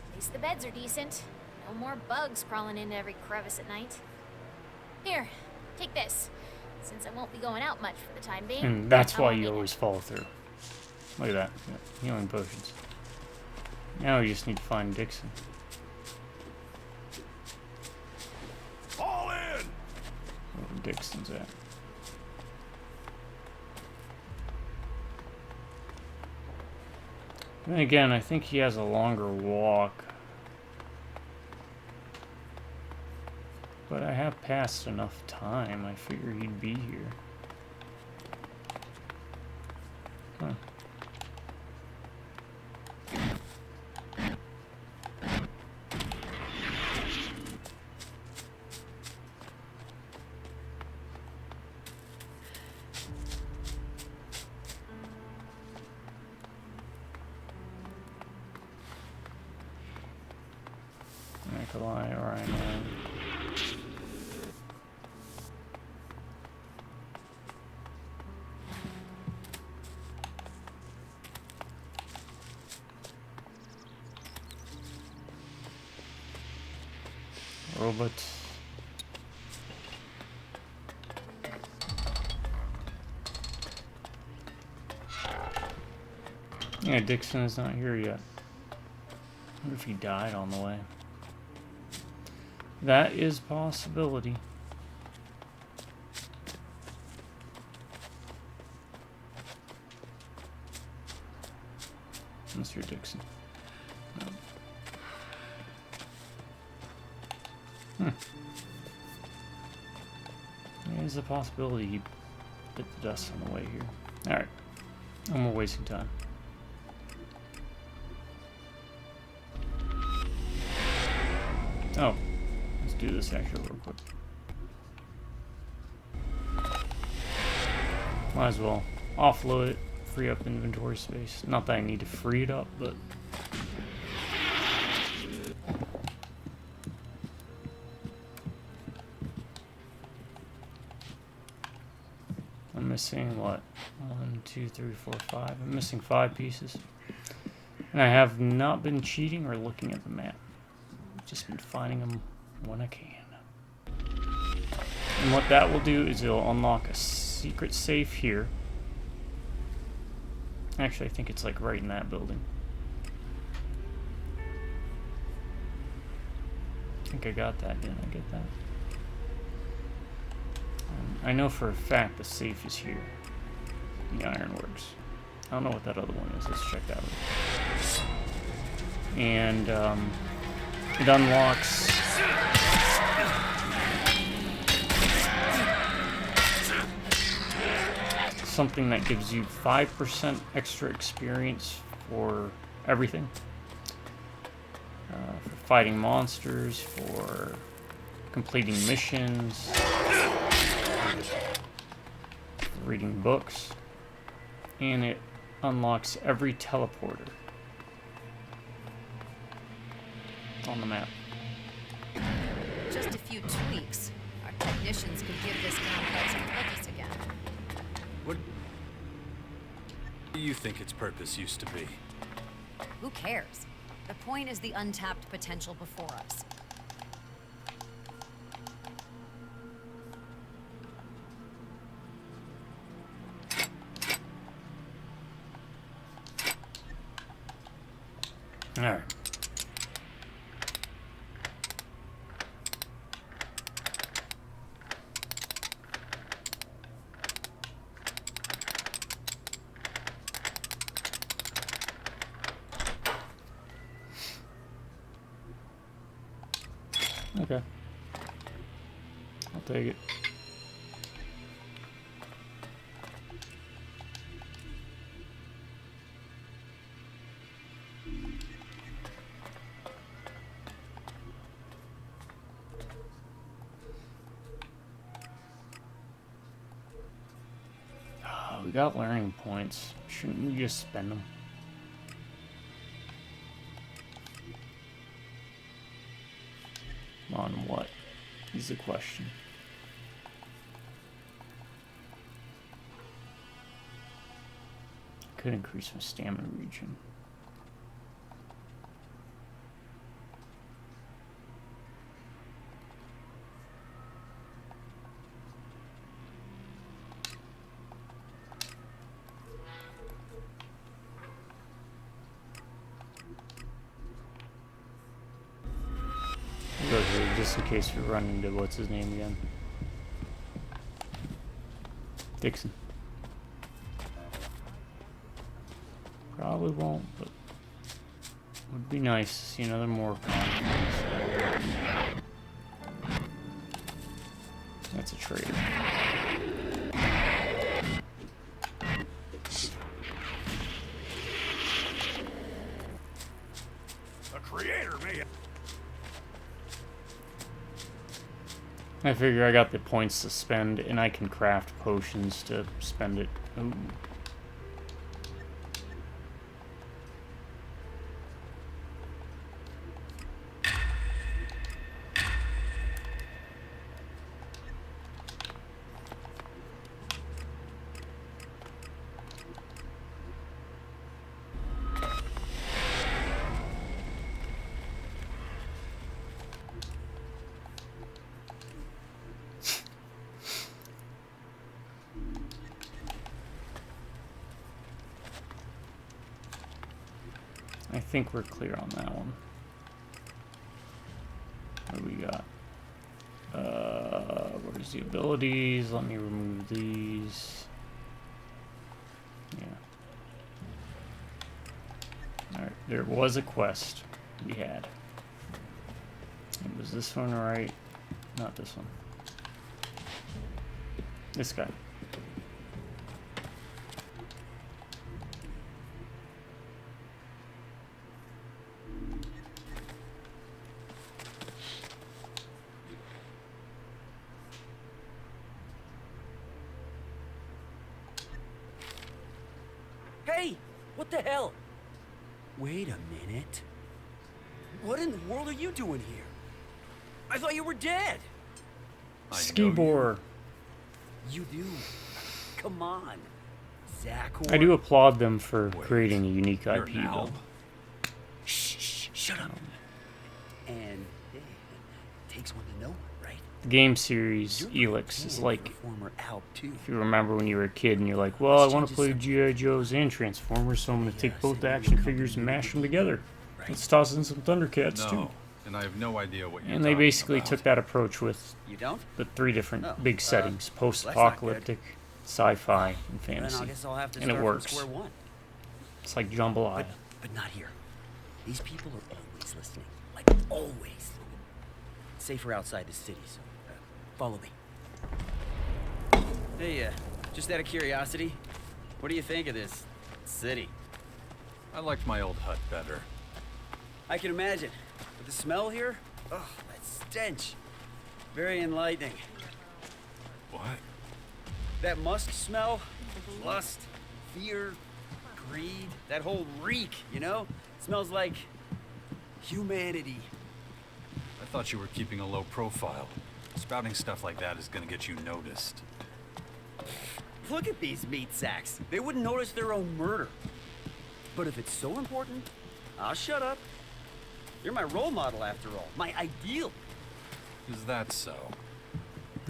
At least the beds are decent. No more bugs crawling into every crevice at night. Here, take this. Since I won't be going out much for the time being. And that's I why won't you need always it. fall through. Look at that. Yeah, healing potions. Now we just need to find Dixon. Fall in. Where Dixon's at. And again, I think he has a longer walk. But I have passed enough time. I figure he'd be here. Huh. Nikolai, Rhino. Robot. Yeah, Dixon is not here yet. I wonder if he died on the way. That is a possibility. Mr. Dixon. No. There's a possibility he bit the dust on the way here. Alright. No more wasting time. Oh. Let's do this actually real quick. Might as well offload it, free up inventory space. Not that I need to free it up, but... I'm missing, what? 1, 2, 3, 4, 5. I'm missing 5 pieces. And I have not been cheating or looking at the map. I've just been finding them when I can. And what that will do is it'll unlock a secret safe here. Actually, I think it's like right in that building. I think I got that, didn't I get that? I know for a fact the safe is here. The ironworks. I don't know what that other one is. Let's check that one. And it unlocks something that gives you 5% extra experience for everything. For fighting monsters, for completing missions, for reading books, and it unlocks every teleporter on the map. Just a few tweaks. Our technicians could give this complex a purpose again. What do you think its purpose used to be? Who cares? The point is the untapped potential before us. All right. Okay. I'll take it. Oh, we got learning points. Shouldn't we just spend them? On what is the question? Could increase my stamina regen. Go here just in case we run into what's his name again. Dixon. Probably won't, but would be nice to see another more confidence. That's a traitor. The creator may. I figure I got the points to spend, and I can craft potions to spend it. Ooh. I think we're clear on that one. What do we got? Where's the abilities? Let me remove these. Yeah. Alright, there was a quest we had. And was this one right? Not this one. This guy. Hey! What the hell? Wait a minute. What in the world are you doing here? I thought you were dead. Skibor. You do? Come on. Zach. I do applaud them for creating a unique IP though. Shh, shut up. And it takes one to know, right? The game series ELEX is like, if you remember when you were a kid and you're like, well, I want to play G.I. Joes and Transformers, so I'm going to take both the action figures and mash them together. Let's toss in some Thundercats too. And I have no idea what you're And they basically took that approach with the three different big settings: post-apocalyptic, sci-fi, and fantasy. And it works. It's like jambalaya. But not here. These people are always listening. Like, always. Safer outside the city, so follow me. Hey, just out of curiosity, what do you think of this city? I liked my old hut better. I can imagine. But the smell here? Oh, that stench. Very enlightening. What? That musk smell? Lust, fear, greed, that whole reek, you know? It smells like humanity. I thought you were keeping a low profile. Spouting stuff like that is gonna get you noticed. Look at these meat sacks. They wouldn't notice their own murder. But if it's so important, I'll shut up. You're my role model, after all. My ideal. Is that so?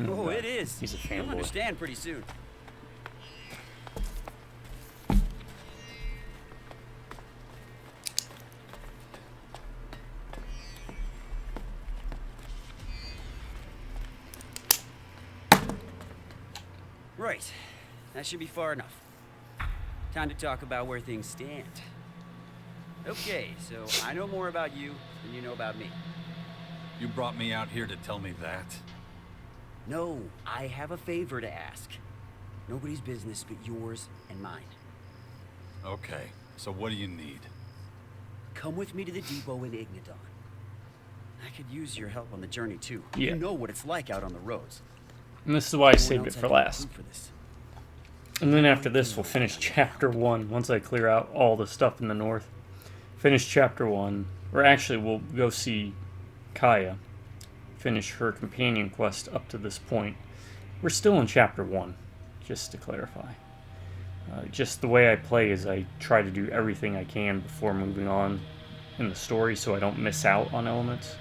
Oh, it is. He's a fanboy. You'll understand pretty soon. Right. That should be far enough. Time to talk about where things stand. Okay, so I know more about you than you know about me. You brought me out here to tell me that? No, I have a favor to ask. Nobody's business but yours and mine. Okay, so what do you need? Come with me to the depot in Ignadon. I could use your help on the journey too. Yeah. You know what it's like out on the roads. And this is why I saved it for last. And then after this, we'll finish Chapter 1, once I clear out all the stuff in the north. Finish Chapter 1, or actually we'll go see Kaya, finish her companion quest up to this point. We're still in Chapter 1, just to clarify. Just the way I play is I try to do everything I can before moving on in the story so I don't miss out on elements.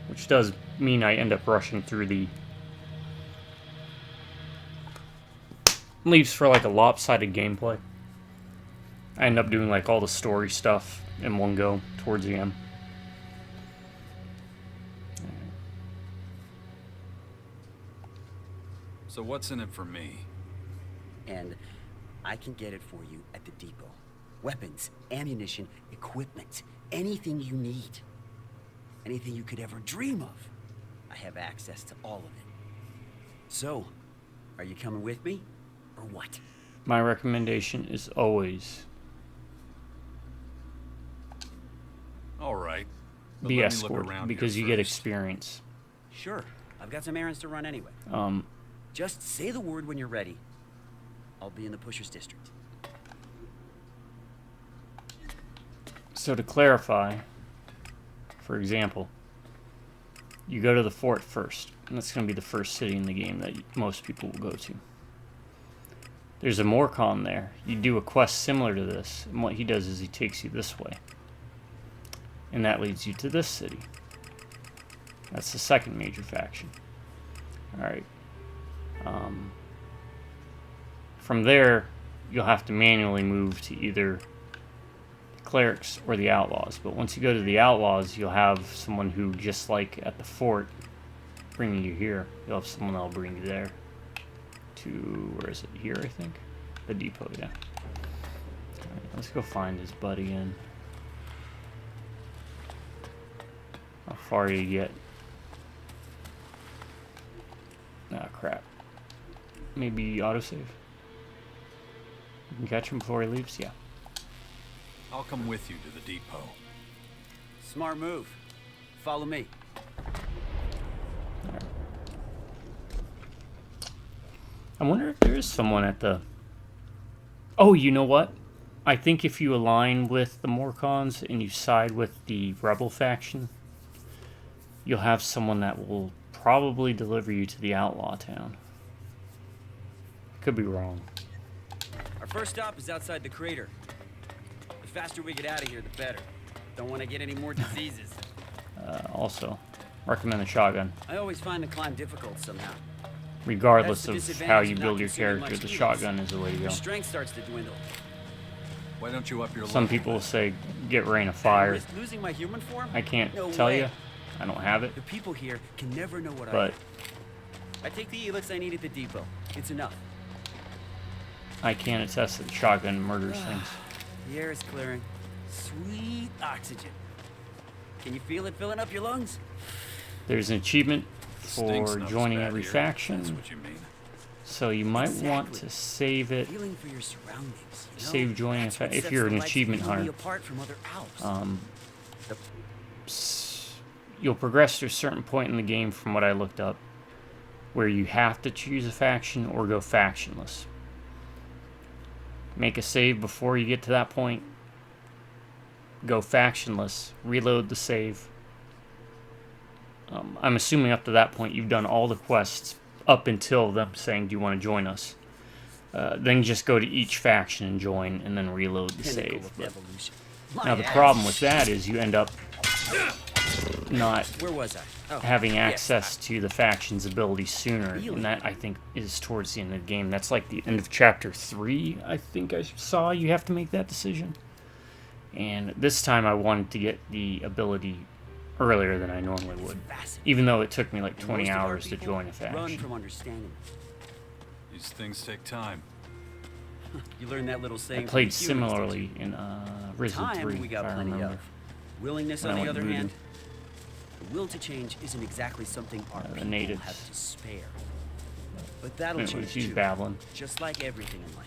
Which does mean I end up rushing through the... leaves for like a lopsided gameplay. I end up doing like all the story stuff in one go towards the end. So what's in it for me? And I can get it for you at the depot. Weapons, ammunition, equipment, anything you need. Anything you could ever dream of. I have access to all of it. So, are you coming with me? Or what? My recommendation is always All right. But be let me look escorted around because here you get first. experience. Sure. I've got some errands to run anyway. Just say the word when you're ready. I'll be in the Pushers District. So to clarify, for example, you go to the fort first, and that's going to be the first city in the game that most people will go to. There's a Morcon there. You do a quest similar to this, and what he does is he takes you this way. And that leads you to this city. That's the second major faction. Alright. From there, you'll have to manually move to either the clerics or the outlaws. But once you go to the outlaws, you'll have someone who, just like at the fort, bringing you here. You'll have someone that'll bring you there. To, where is it? Here, I think? The depot, yeah. Alright, let's go find his buddy in. How far do you get? Ah, crap. Maybe autosave? You can catch him before he leaves? Yeah. I'll come with you to the depot. Smart move. Follow me. Alright. I wonder if there is someone at the... Oh, you know what? I think if you align with the Morcons and you side with the Rebel faction, you'll have someone that will probably deliver you to the outlaw town. Could be wrong. Our first stop is outside the crater. The faster we get out of here, the better. Don't want to get any more diseases. Also, recommend the shotgun. I always find the climb difficult somehow. Regardless That's the of how you disadvantage of build not your consuming character, much the heals. shotgun is the way to go. Your strength starts to dwindle. Why don't you up your Some level? people will say, get Rain of Fire. Risk losing my human form? I can't No tell way. you. I don't have it. The people here can never know what But I take the ELEX I need at the depot. It's enough. I can attest that the shotgun murders things. The air is clearing. Sweet oxygen. Can you feel it filling up your lungs? There's an achievement Stink for smells joining bad every here. faction. That's what you mean. So you might want Exactly. to save it. Feeling for your surroundings. You know? Save joining That's what if sets you're the an lights achievement really hunter. apart from other elves. You'll progress to a certain point in the game, from what I looked up, where you have to choose a faction or go factionless. Make a save before you get to that point. Go factionless. Reload the save. I'm assuming up to that point you've done all the quests up until them saying, do you want to join us? Then just go to each faction and join, and then reload the save. But now the problem with that is you end up not Where was I? Oh, having yes. access to the faction's abilities sooner, and that, I think, is towards the end of the game. That's like the end of chapter 3, I think I saw you have to make that decision. And this time I wanted to get the ability earlier than I normally would, even though it took me like 20 hours to join a Run faction. from understanding. These things take time. You learn that little I saying. played similarly in Risen Time 3, we if got I plenty remember. of. Willingness, when on I the went other voodoo. hand, the will to change isn't exactly something our The people natives. have to spare. But that'll Anyways, change he's too. babbling. Just like everything in life.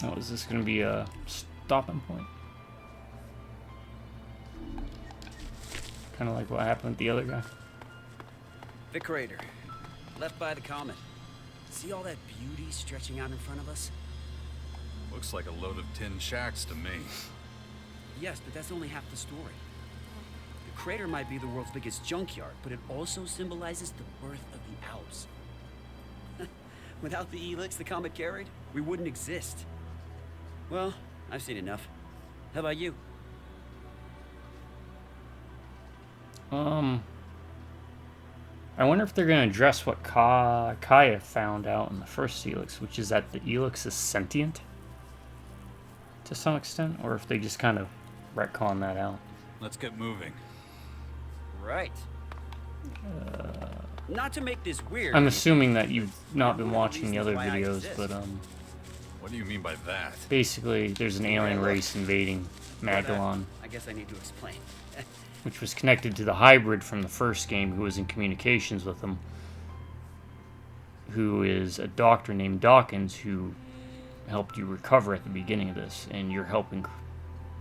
Oh, is this going to be a stopping point? Kind of like what happened with the other guy. The crater, left by the comet. See all that beauty stretching out in front of us? Looks like a load of tin shacks to me. Yes, but that's only half the story. The crater might be the world's biggest junkyard, but it also symbolizes the birth of the Alps. Without the ELEX the comet carried, we wouldn't exist. Well, I've seen enough. How about you? I wonder if they're going to address what Kaya found out in the first ELEX, which is that the ELEX is sentient to some extent, or if they just kind of retcon that out. Let's get moving. Right. Not to make this weird. I'm assuming that you've not been watching the other videos, but What do you mean by that? basically there's an alien race invading Magellan, I guess I need to explain. which was connected to the hybrid from the first game who was in communications with them, who is a doctor named Dawkins who helped you recover at the beginning of this, and you're helping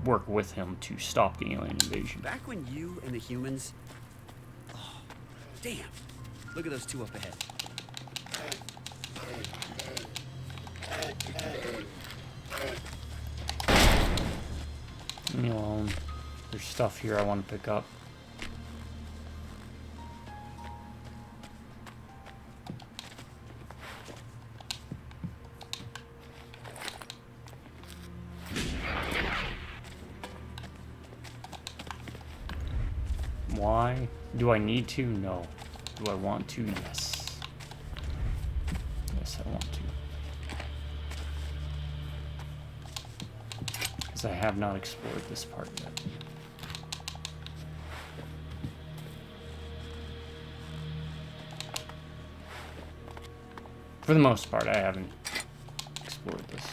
work with him to stop the alien invasion. Back when you and the humans... Oh, damn. Look at those two up ahead. Leave me alone. There's stuff here I want to pick up. Why? Do I need to? No. Do I want to? Yes. Yes, I want to. Because I have not explored this part yet. For the most part, I haven't explored this.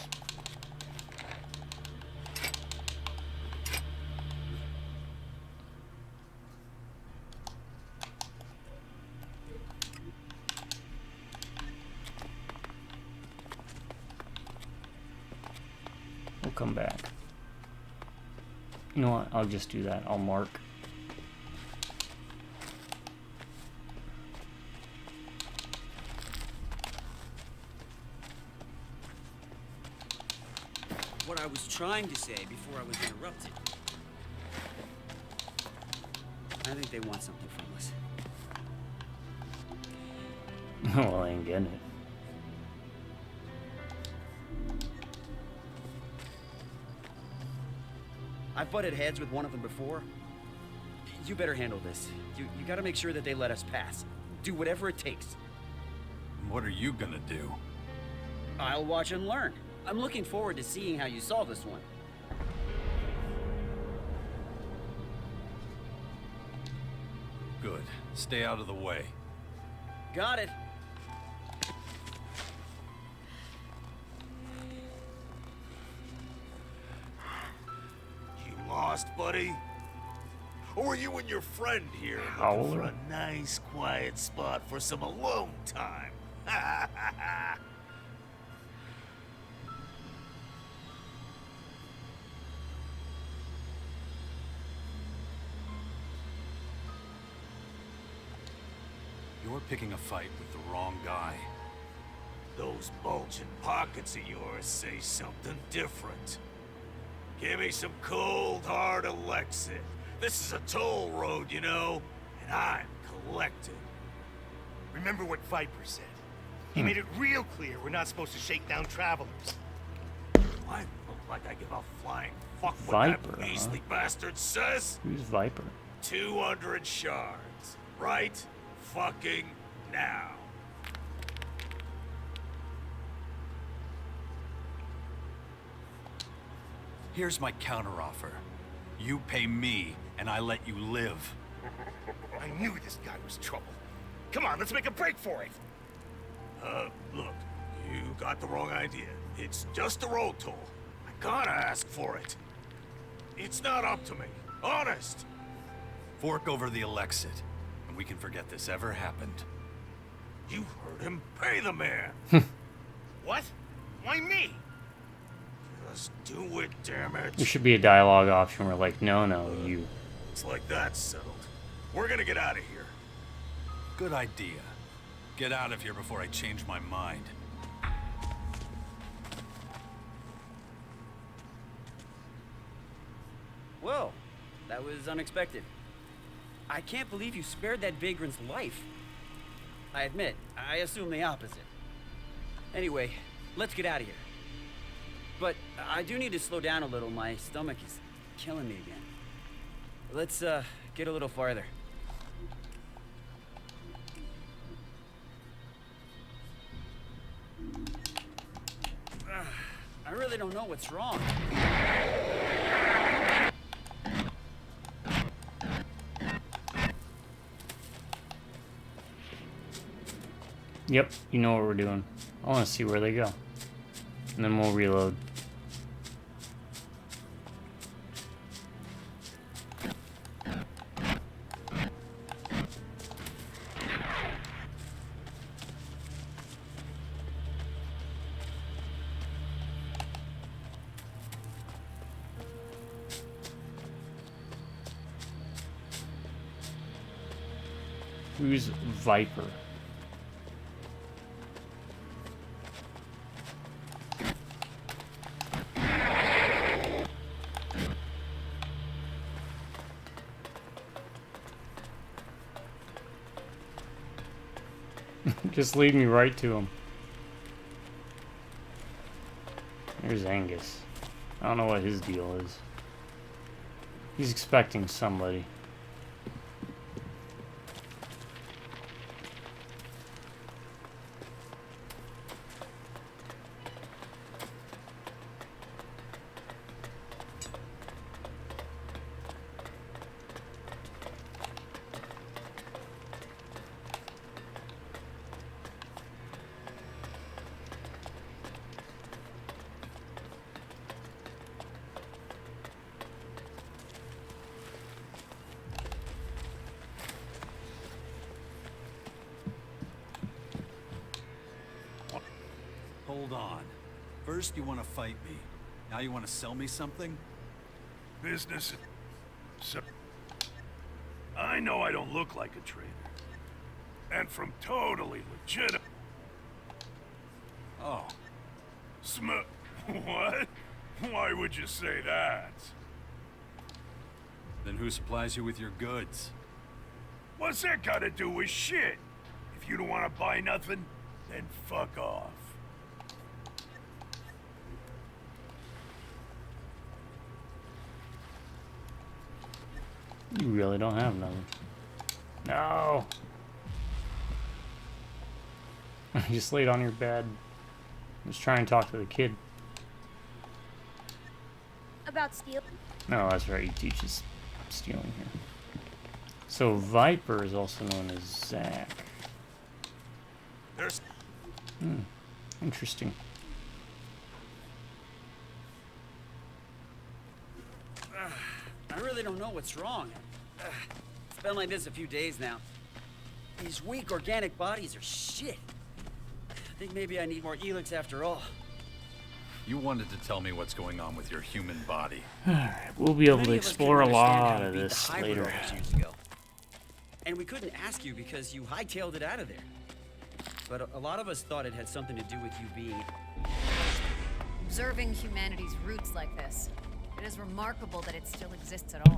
We'll come back. You know what? I'll just do that. I'll mark. What I was trying to say before I was interrupted. I think they want something from us. Well, I ain't getting it. I've butted heads with one of them before. You better handle this. You gotta make sure that they let us pass. Do whatever it takes. What are you gonna do? I'll watch and learn. I'm looking forward to seeing how you solve this one. Good. Stay out of the way. Got it. You lost, buddy? Or were you and your friend here looking Howler? for a nice, quiet spot for some alone time? You're picking a fight with the wrong guy. Those bulging pockets of yours say something different. Give me some cold, hard Alexit. This is a toll road, you know, and I'm collecting. Remember what Viper said. He made it real clear we're not supposed to shake down travelers. I look like I give a flying fuck what Viper, that beastly bastard says. Who's Viper? 200 shards. Right fucking now. Here's my counteroffer. You pay me, and I let you live. I knew this guy was trouble. Come on, let's make a break for it. Look, you got the wrong idea. It's just a road toll. I gotta ask for it. It's not up to me. Honest. Fork over the Elexit, and we can forget this ever happened. You heard him. Pay the man. What? Why me? Just do it, damn it. There should be a dialogue option where like, no, you. It's like that's settled. We're gonna get out of here. Good idea. Get out of here before I change my mind. Whoa, that was unexpected. I can't believe you spared that vagrant's life. I admit, I assume the opposite. Anyway, let's get out of here. But I do need to slow down a little. My stomach is killing me again. Let's get a little farther. I really don't know what's wrong. Yep, you know what we're doing. I want to see where they go. And then we'll reload. Who's Viper? Just lead me right to him. There's Angus. I don't know what his deal is. He's expecting somebody. Hold on. First you want to fight me. Now you want to sell me something? Business. So, I know I don't look like a trader. And from totally legit. Oh. What? Why would you say that? Then who supplies you with your goods? What's that got to do with shit? If you don't want to buy nothing, then fuck off. You really don't have nothing. No! You just laid on your bed. Just try and talk to the kid. About stealing? No, that's right. He teaches stealing here. So Viper is also known as Zach. There's... Interesting. I really don't know what's wrong. It's been like this a few days now. These weak organic bodies are shit. I think maybe I need more ELEX after all. You wanted to tell me what's going on with your human body. Alright, we'll be able to explore a lot of this later. Years ago. And we couldn't ask you because you hightailed it out of there. But a lot of us thought it had something to do with you being... Observing humanity's roots like this, it is remarkable that it still exists at all.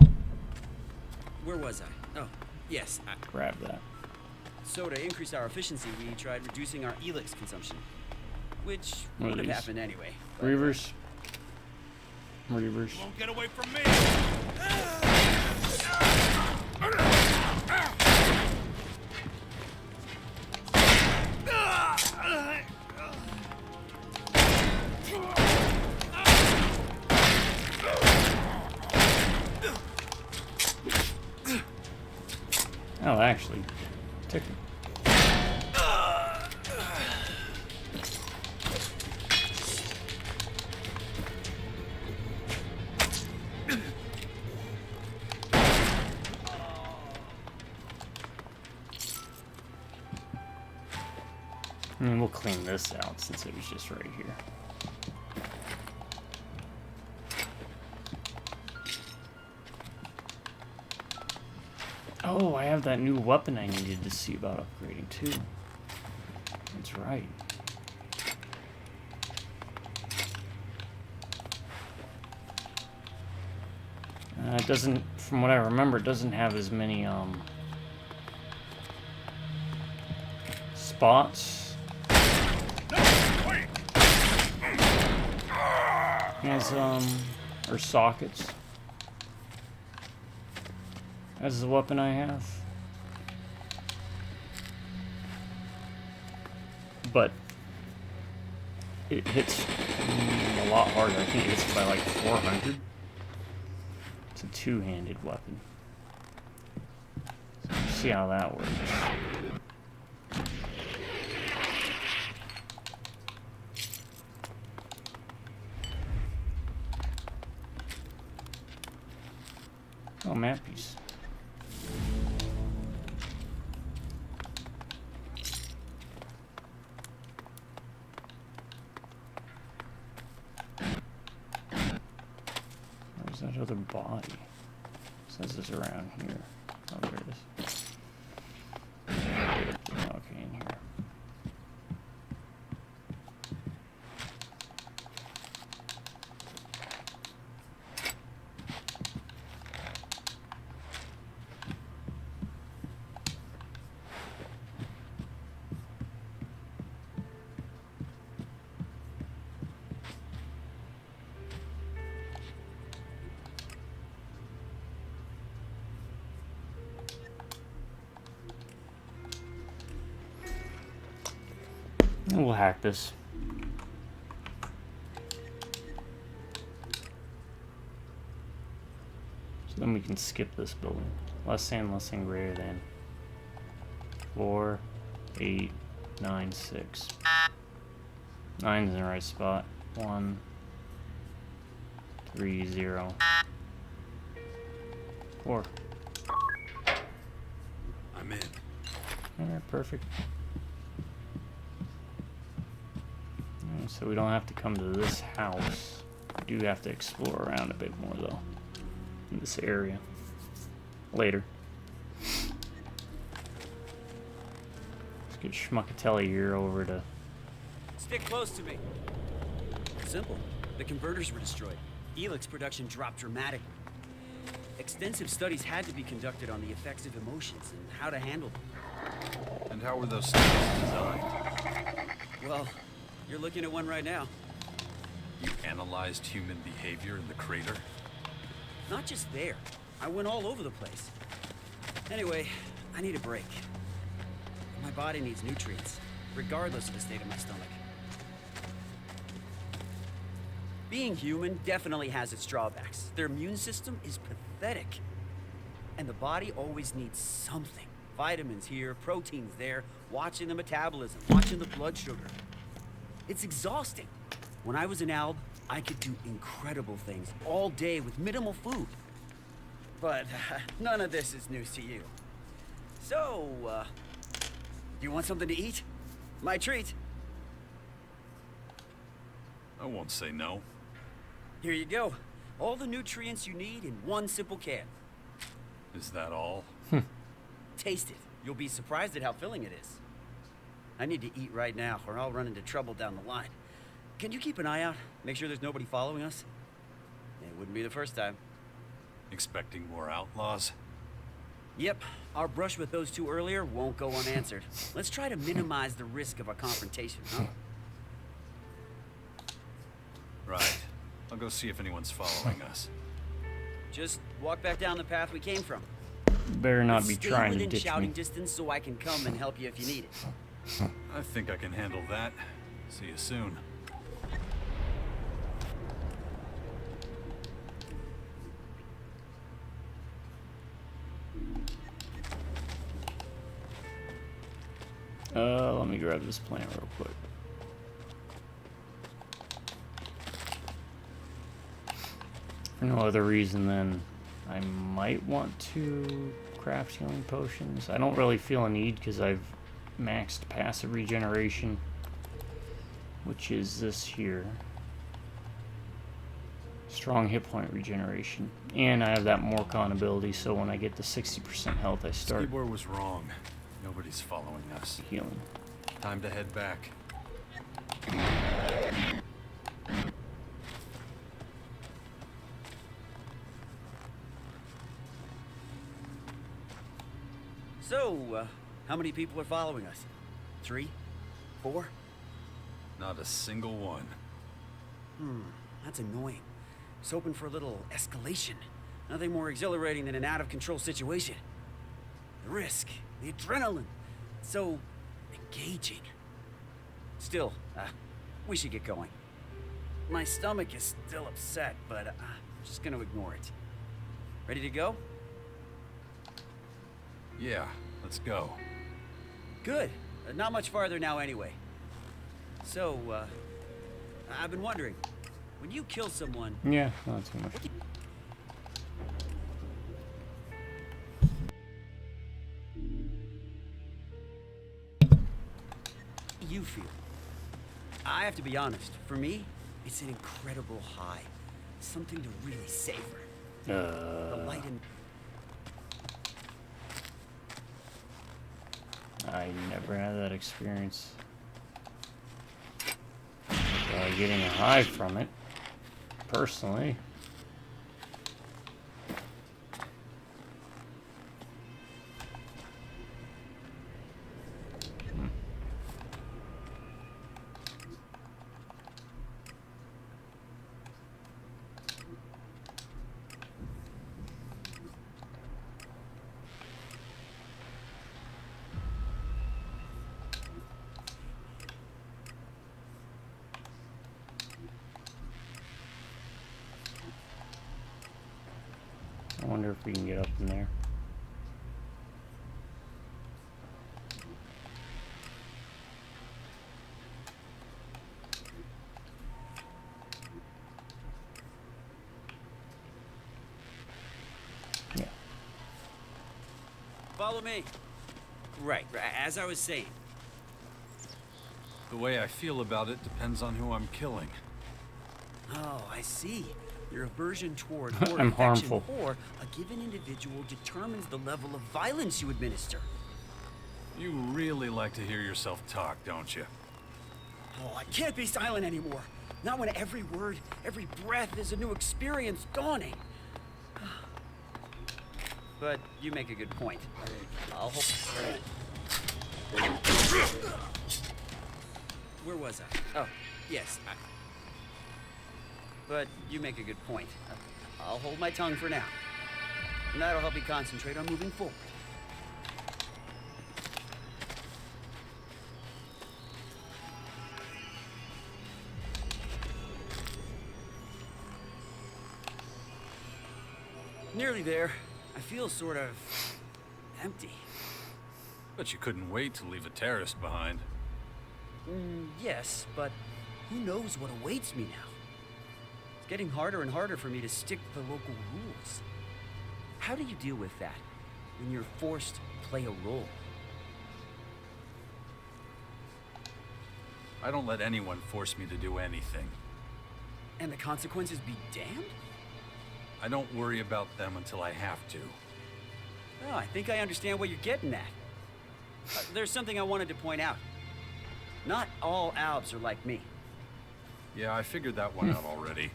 Where was I? Oh, yes. Grab that. So to increase our efficiency, we tried reducing our ELEX consumption. Which What would are have these? happened anyway. But, Reavers. Reavers. Won't get away from me! Oh, actually, took. I mean, we'll clean this out since it was just right here. Oh, I have that new weapon I needed to see about upgrading too. That's right. It doesn't, from what I remember, it doesn't have as many spots as or sockets as the weapon I have, but it hits a lot harder. I think it hits by like 400. It's a two-handed weapon. So we'll see how that works. Oh, map piece. Where's that other body? It says it's around here. Oh, there it is. Okay, in here. And we'll hack this. So then we can skip this building. Less than greater than 4, 8, 9, 6. 9's in the right spot. 1, 3, 0, 4. I'm in. Alright, perfect. So we don't have to come to this house. We do have to explore around a bit more though in this area later. Let's get Schmuckatelli here over to. Stick close to me. Simple. The converters were destroyed. ELEX production dropped dramatically. Extensive studies had to be conducted on the effects of emotions and how to handle them. And how were those studies designed? Well, you're looking at one right now. You analyzed human behavior in the crater? Not just there. I went all over the place. Anyway, I need a break. My body needs nutrients, regardless of the state of my stomach. Being human definitely has its drawbacks. Their immune system is pathetic. And the body always needs something. Vitamins here, proteins there, watching the metabolism, watching the blood sugar. It's exhausting. When I was in Alb, I could do incredible things all day with minimal food. But none of this is news to you. So, do you want something to eat? My treat. I won't say no. Here you go. All the nutrients you need in one simple can. Is that all? Taste it. You'll be surprised at how filling it is. I need to eat right now, or I'll run into trouble down the line. Can you keep an eye out? Make sure there's nobody following us? It wouldn't be the first time. Expecting more outlaws? Yep. Our brush with those two earlier won't go unanswered. Let's try to minimize the risk of a confrontation, huh? Right. I'll go see if anyone's following us. Just walk back down the path we came from. Better not be Stay trying to within ditch shouting me. distance so I can come and help you if you need it. I think I can handle that. See you soon. Let me grab this plant real quick. For no other reason than I might want to craft healing potions. I don't really feel a need because I've maxed passive regeneration, which is this here. Strong hit point regeneration. And I have that Morcon ability, so when I get to 60% health, I start Skibor was wrong. Nobody's following us. healing. Time to head back. So, how many people are following us? 3? 4? Not a single one. That's annoying. I was hoping for a little escalation. Nothing more exhilarating than an out-of-control situation. The risk, the adrenaline, so engaging. Still, we should get going. My stomach is still upset, but I'm just gonna ignore it. Ready to go? Yeah, let's go. Good. Not much farther now anyway. So, I've been wondering, when you kill someone... Yeah, not too much. You feel? I have to be honest, for me, it's an incredible high. Something to really savor. The light and... I never had that experience. Getting a high from it, personally. I wonder if we can get up in there. Yeah. Follow me. Right, as I was saying. The way I feel about it depends on who I'm killing. Oh, I see. Your aversion toward or I'm affection harmful. for a given individual determines the level of violence you administer. You really like to hear yourself talk, don't you? Oh, I can't be silent anymore. Not when every word, every breath is a new experience dawning. But you make a good point. I'll hold... Where was I? Oh, yes. But you make a good point. I'll hold my tongue for now. And that'll help me concentrate on moving forward. Nearly there. I feel sort of empty. But you couldn't wait to leave a terrorist behind. Yes, but who knows what awaits me now? It's getting harder and harder for me to stick to the local rules. How do you deal with that when you're forced to play a role? I don't let anyone force me to do anything. And the consequences be damned? I don't worry about them until I have to. Oh, I think I understand what you're getting at. There's something I wanted to point out. Not all Albs are like me. Yeah, I figured that one out already.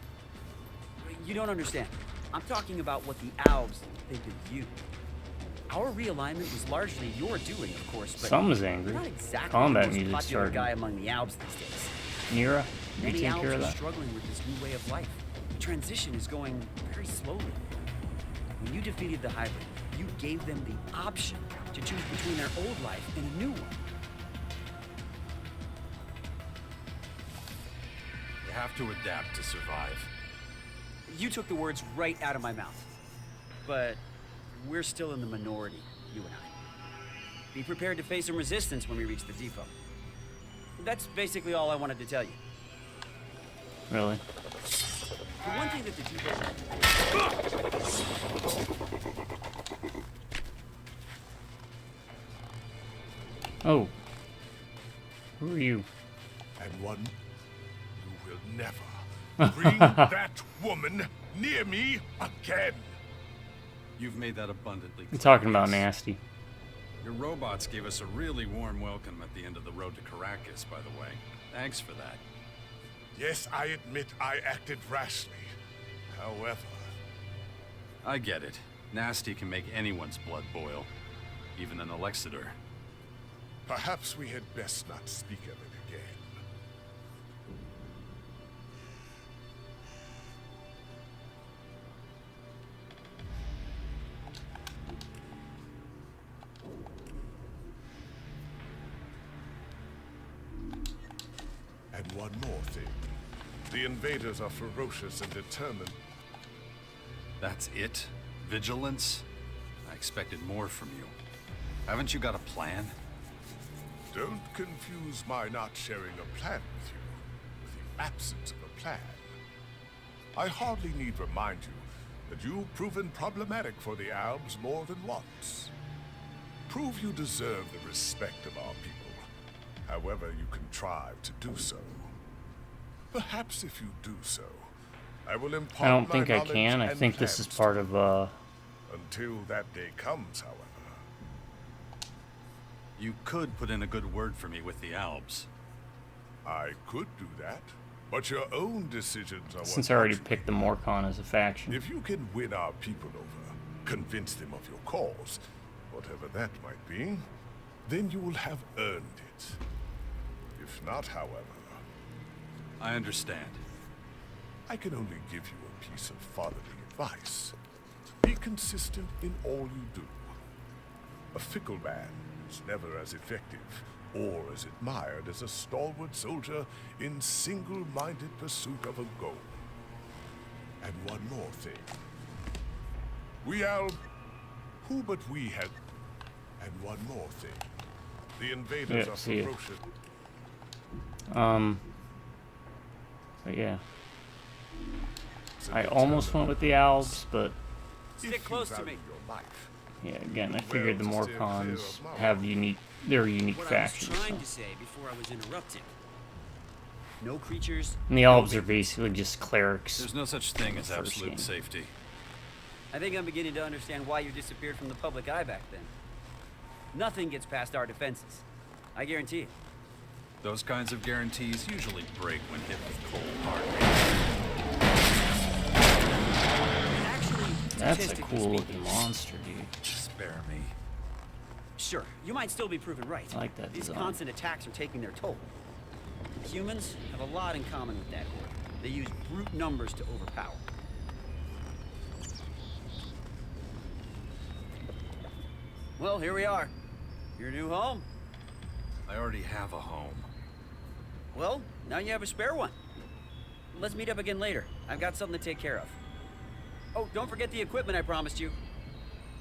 You don't understand. I'm talking about what the Albs think of you. Our realignment was largely your doing, of course, but Someone's angry. you're not exactly Combat the most music's popular starting. guy among the Albs these days. Nira, you Many take Albs care of are that. struggling with this new way of life. The transition is going very slowly. When you defeated the hybrid, you gave them the option to choose between their old life and a new one. You have to adapt to survive. You took the words right out of my mouth. But we're still in the minority, you and I. Be prepared to face some resistance when we reach the depot. That's basically all I wanted to tell you. Really? The one thing that the depot... Oh. Who are you? And one, you will never bring that woman near me again. You've made that abundantly clear. You're talking about Nasty. Your robots gave us a really warm welcome at the end of the road to Caracas, by the way. Thanks for that. Yes, I admit I acted rashly. However... I get it. Nasty can make anyone's blood boil. Even an Elexiter. Perhaps we had best not speak of it again. And one more thing. The invaders are ferocious and determined. That's it? Vigilance? I expected more from you. Haven't you got a plan? Don't confuse my not sharing a plan with you with the absence of a plan. I hardly need remind you that you've proven problematic for the Albs more than once. Prove you deserve the respect of our people, however you contrive to do so. Perhaps if you do so, I will impart I don't think my I can. I knowledge think and this is plans part to of you. Until that day comes, however. You could put in a good word for me with the Albs. I could do that, but your own decisions are Since what I already matter. picked the Morcon as a faction. If you can win our people over, convince them of your cause, whatever that might be, then you will have earned it. If not, however... I understand. I can only give you a piece of fatherly advice. Be consistent in all you do. A fickle man is never as effective or as admired as a stalwart soldier in single-minded pursuit of a goal. And one more thing. Who but we had... And one more thing. The invaders Yeah, are see it. ferocious. But yeah. I almost went with the Albs, but Stick close to me. yeah, again, I figured the Morcons have they're a unique What faction. I was trying So. to say before I was interrupted. No creatures. And the Albs are basically just clerics. There's no such thing as First absolute game. safety. I think I'm beginning to understand why you disappeared from the public eye back then. Nothing gets past our defenses. I guarantee it. Those kinds of guarantees usually break when hit with cold hard. Actually, That's a statistically cool speaking, looking monster, dude. Spare me. Sure, you might still be proven right. I like that These design. constant attacks are taking their toll. Humans have a lot in common with that horde. They use brute numbers to overpower. Well, here we are. Your new home? I already have a home. Well, now you have a spare one. Let's meet up again later. I've got something to take care of. Oh, don't forget the equipment I promised you.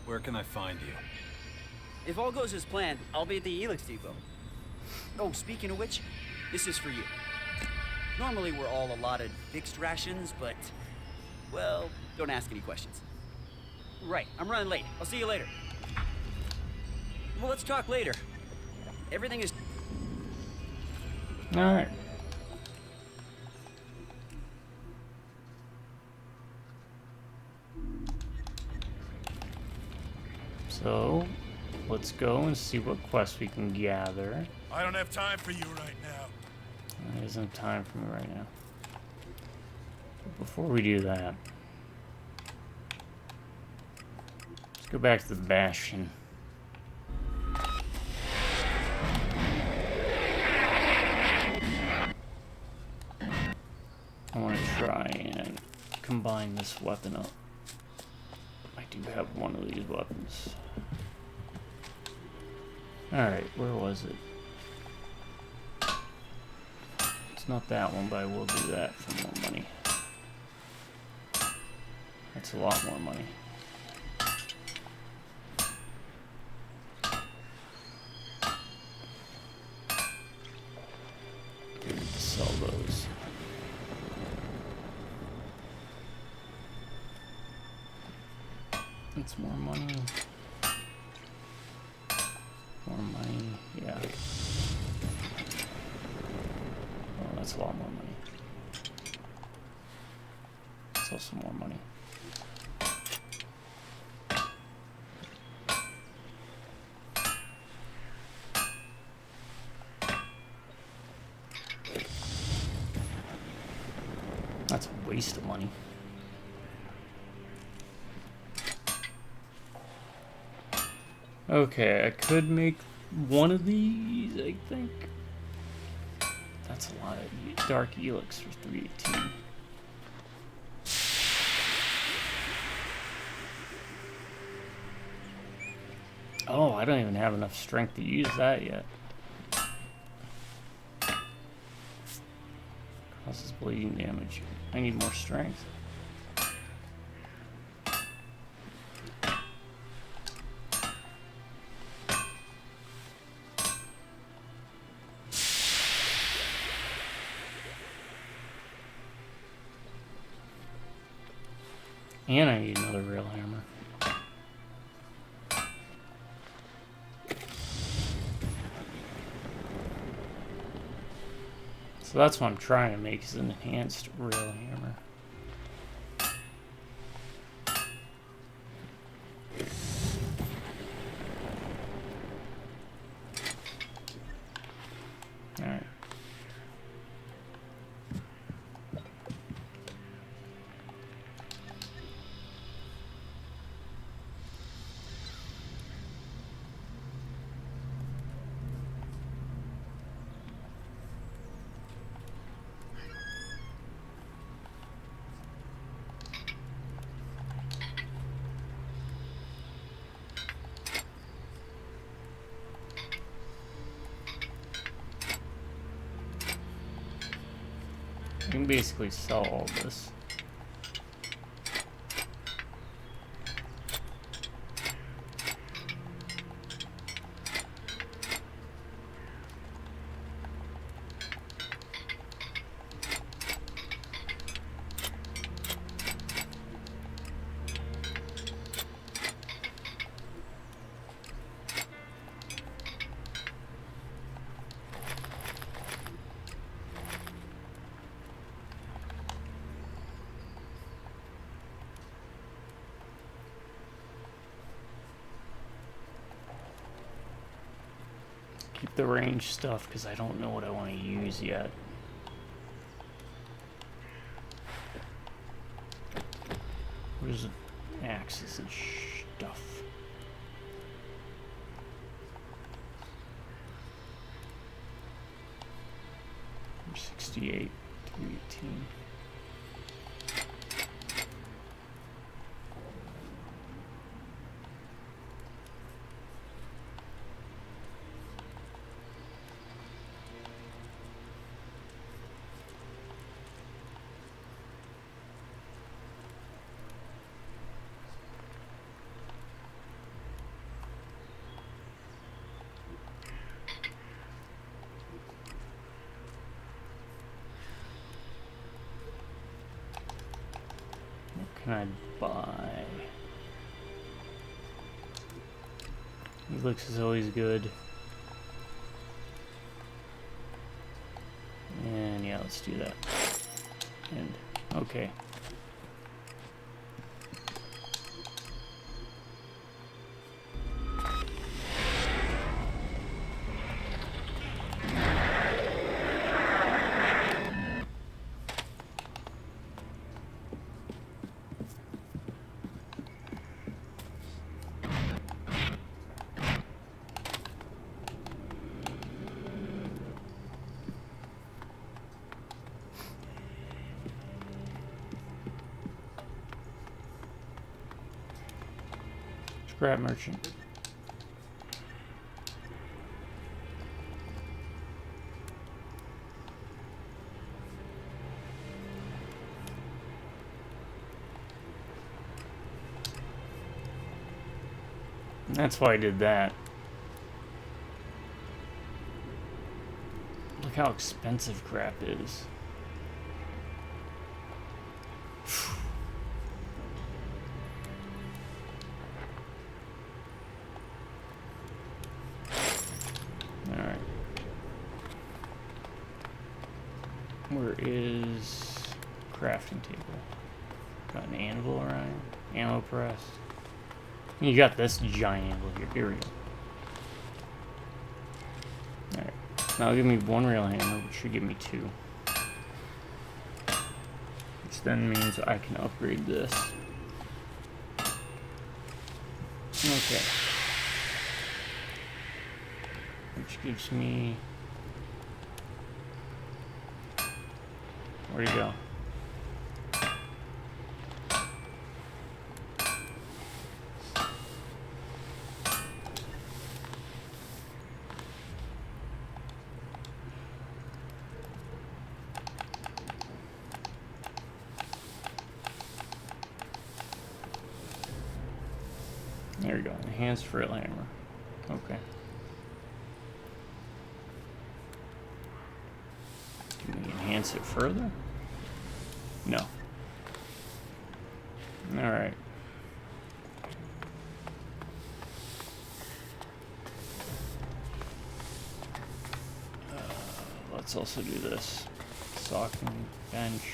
Where can I find you? If all goes as planned, I'll be at the ELEX depot. Oh, speaking of which, this is for you. Normally we're all allotted fixed rations, but, well, don't ask any questions. Right, I'm running late. I'll see you later. Well, let's talk later. Everything is... Alright. So, let's go and see what quests we can gather. I don't have time for you right now. There isn't time for me right now. But before we do that, let's go back to the Bastion. I want to try and combine this weapon up. I do have one of these weapons. Alright, where was it? It's not that one, but I will do that for more money. That's a lot more money. That's more money. More money, yeah. Oh, that's a lot more money. That's also more money. That's a waste of money. Okay, I could make one of these, I think. That's a lot of dark ELEX for 318. Oh, I don't even have enough strength to use that yet. Causes bleeding damage. I need more strength. And I need another rail hammer. So that's what I'm trying to make, is an enhanced rail hammer. Alright. You can basically sell all this. Keep the range stuff because I don't know what I want to use yet. Where's the axes and stuff? I'm 68, 318. Can I buy? ELEX is always good. And yeah, let's do that. And okay. Scrap merchant. That's why I did that. Look how expensive crap is. Where is crafting table? Got an anvil around. Ammo press. You got this giant anvil here. Here we go. Alright. Now give me one rail hammer, which should give me 2. Which then means I can upgrade this. Okay. Which gives me... Where'd he go? There we go. Enhanced frill hammer. Okay. Can we enhance it further? No. Alright. Let's also do this. Socking bench.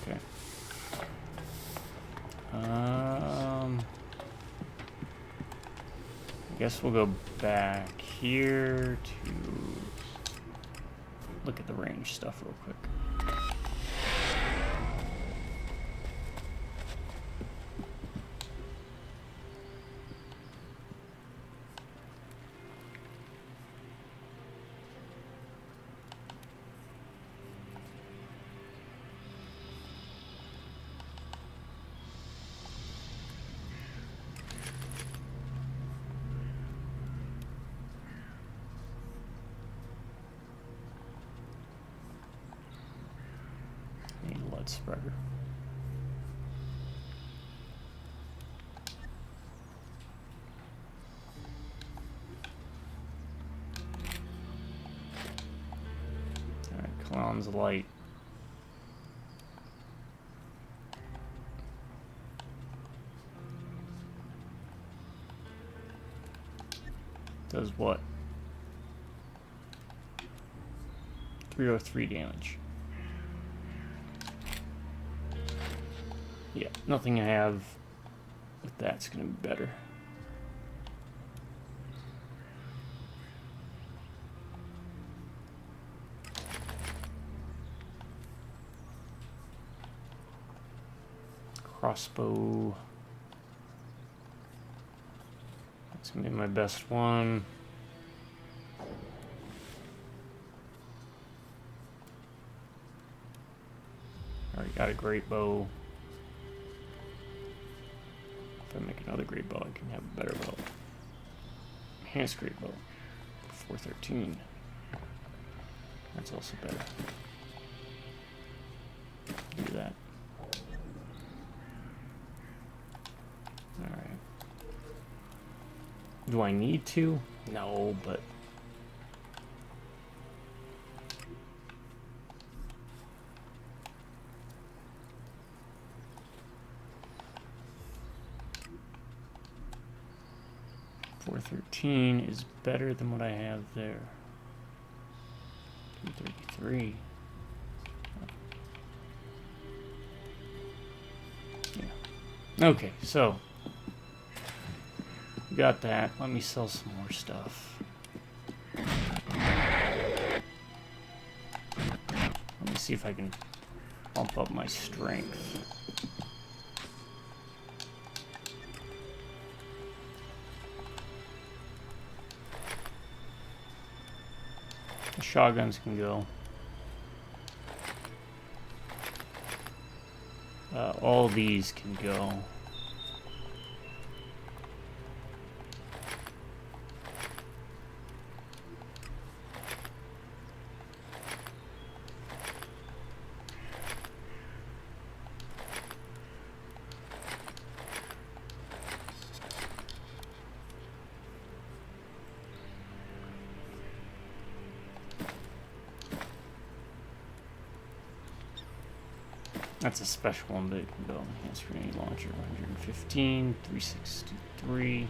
Okay. I guess we'll go back here to look at the range stuff real quick. Spreader. Alright, Clown's light. Does what? 303 damage. Yeah, nothing I have with that's gonna be better. Crossbow. That's gonna be my best one. Already got a great bow. If I make another great bow, I can have a better bow. Enhanced great bow. 413. That's also better. Do that. Alright. Do I need to? No, but... $413 is better than what I have there. $233. Yeah. Okay, so got that. Let me sell some more stuff. Let me see if I can bump up my strength. The shotguns can go. All these can go. That's a special one, but it can go enhanced grenade launcher 115, 363.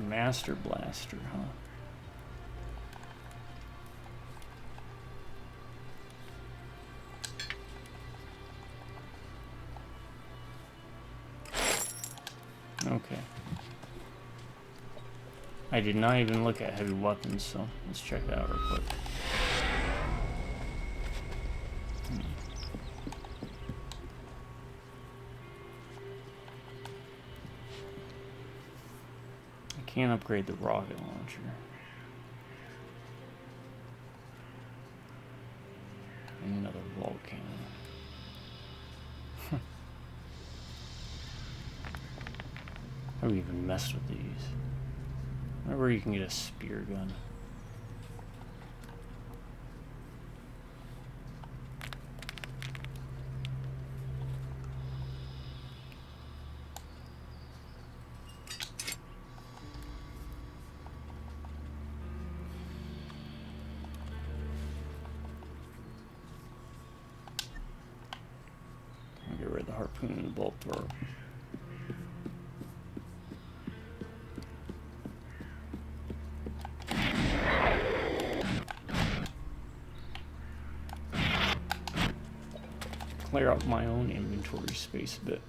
Master Blaster, huh? Okay. I did not even look at heavy weapons, so let's check that out real quick. Can't upgrade the rocket launcher. And another volcano. How do we even mess with these? Where you can get a spear gun. Get rid of the harpoon and the bolt thrower. Clear out my own inventory space a bit.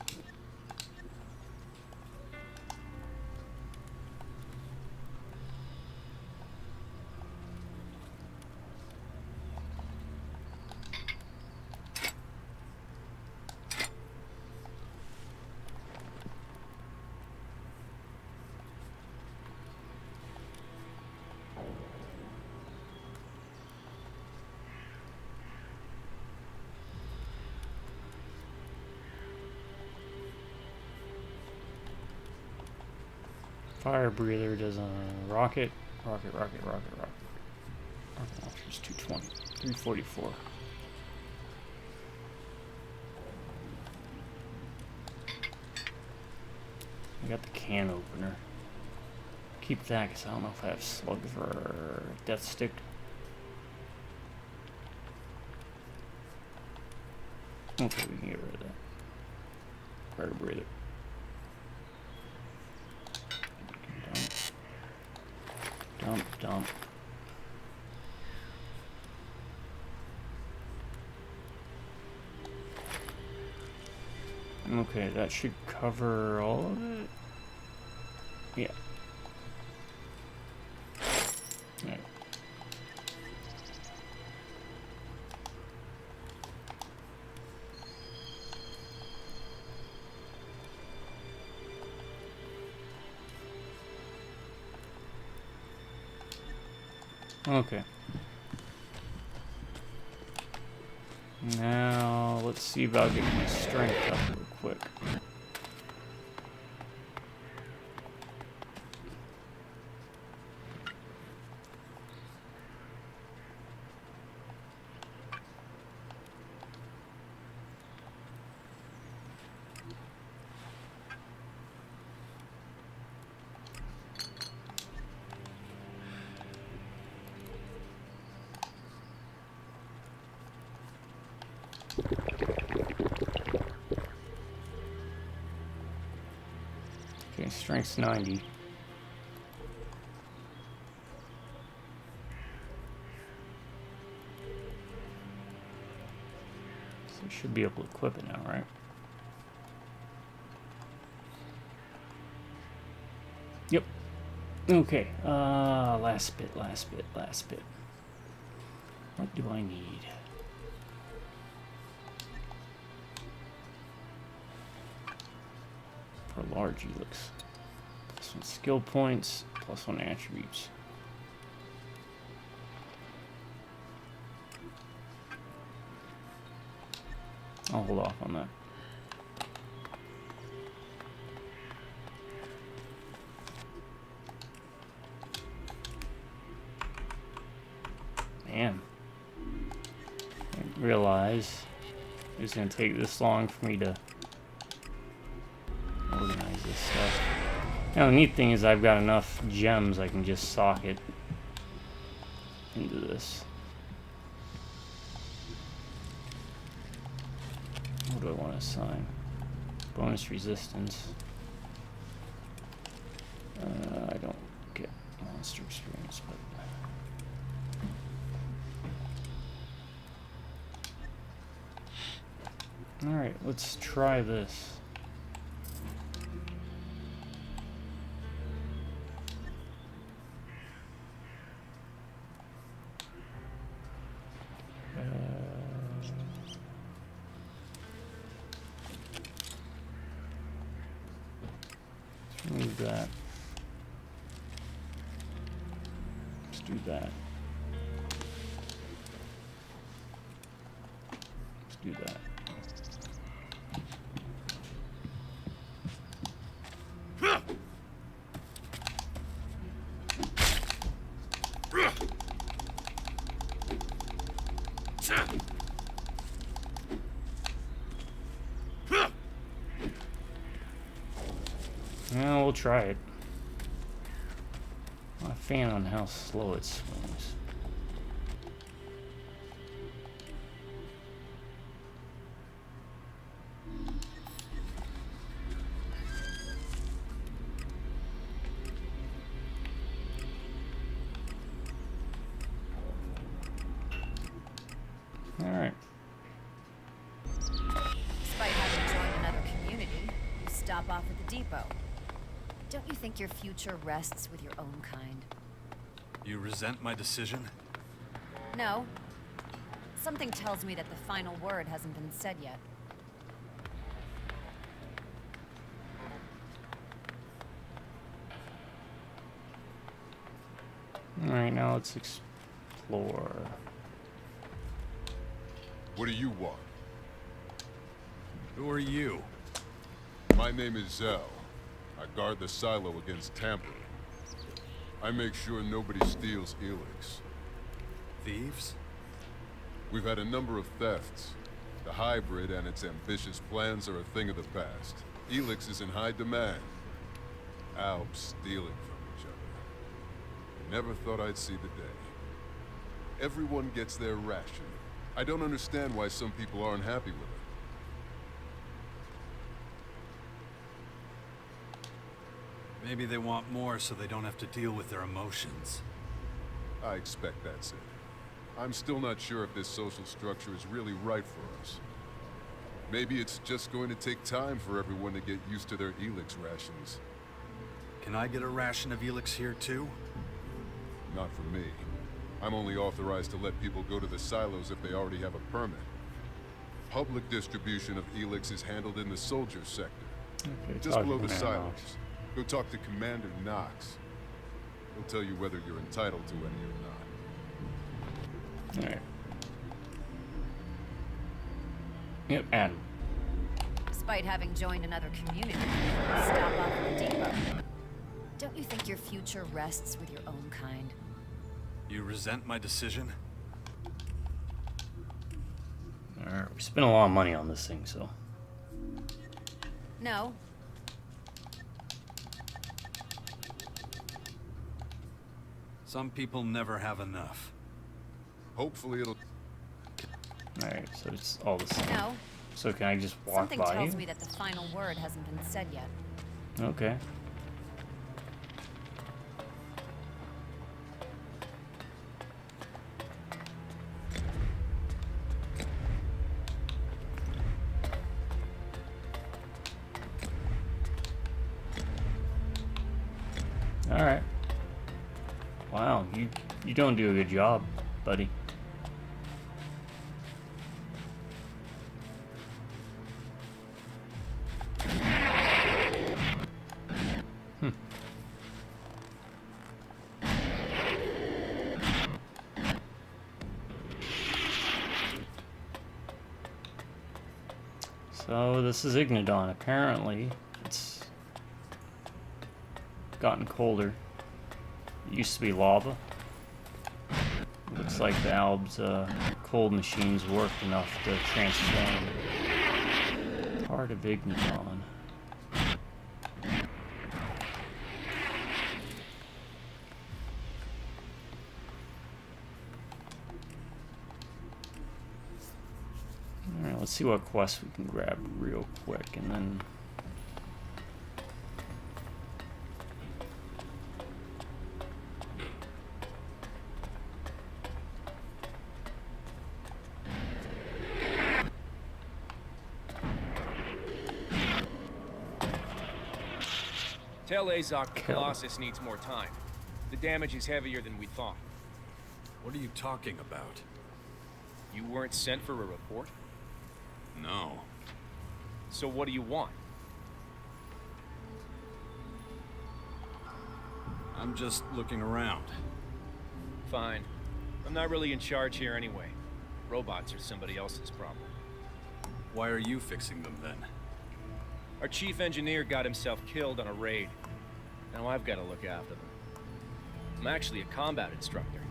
Fire breather does a rocket. Rocket launcher's 220. 344. I got the can opener. Keep that because I don't know if I have slugs or death stick. Okay, we can get rid of that. Fire breather. Dump. Okay, that should cover all of it. Yeah. Alright. Okay. Now, let's see about getting my strength up real quick. Okay, strength's 90. So we should be able to equip it now, right? Yep. Okay, last bit. What do I need? For large helix. +1 skill points, +1 attributes. I'll hold off on that. Damn. I didn't realize it was gonna take this long for me to organize this stuff. Now the neat thing is I've got enough gems I can just socket into this. What do I want to assign? Bonus resistance. I don't get monster experience, but alright, let's try this. Remove that. Let's do that. Let's do that. Well, we'll try it. I'm not a fan on how slow it swings. Alright. Despite having joined another community, you stop off at the depot. Don't you think your future rests with your own kind? You resent my decision? No. Something tells me that the final word hasn't been said yet. Alright, now let's explore. What do you want? Who are you? My name is Zell. I guard the silo against tampering. I make sure nobody steals ELEX. Thieves? We've had a number of thefts. The hybrid and its ambitious plans are a thing of the past. ELEX is in high demand. Alps stealing from each other. Never thought I'd see the day. Everyone gets their ration. I don't understand why some people aren't happy with it. Maybe they want more so they don't have to deal with their emotions. I expect that's it. I'm still not sure if this social structure is really right for us. Maybe it's just going to take time for everyone to get used to their ELEX rations. Can I get a ration of ELEX here too? Not for me. I'm only authorized to let people go to the silos if they already have a permit. Public distribution of ELEX is handled in the soldier sector. Okay, just below the Commander silos. Knox. Go talk to Commander Knox. He'll tell you whether you're entitled to any or not. Alright. Yep, Adam. Despite having joined another community, you stop off at the depot. Don't you think your future rests with your own kind? You resent my decision? Alright, we spent a lot of money on this thing, so. No. Some people never have enough. Hopefully it'll... Alright, so it's all the same. No. So can I just walk Something by tells you? me that the final word hasn't been said yet. Okay. Alright. Wow, you don't do a good job, buddy. So this is Ignodon. Apparently, it's gotten colder. It used to be lava. The Looks like the Alb's cold machines worked enough to transform part of Igniton. Alright, let's see what quests we can grab real quick, and then Tell Azok the Colossus needs more time. The damage is heavier than we thought. What are you talking about? You weren't sent for a report? No. So what do you want? I'm just looking around. Fine. I'm not really in charge here anyway. Robots are somebody else's problem. Why are you fixing them then? Our chief engineer got himself killed on a raid. Now I've got to look after them. I'm actually a combat instructor.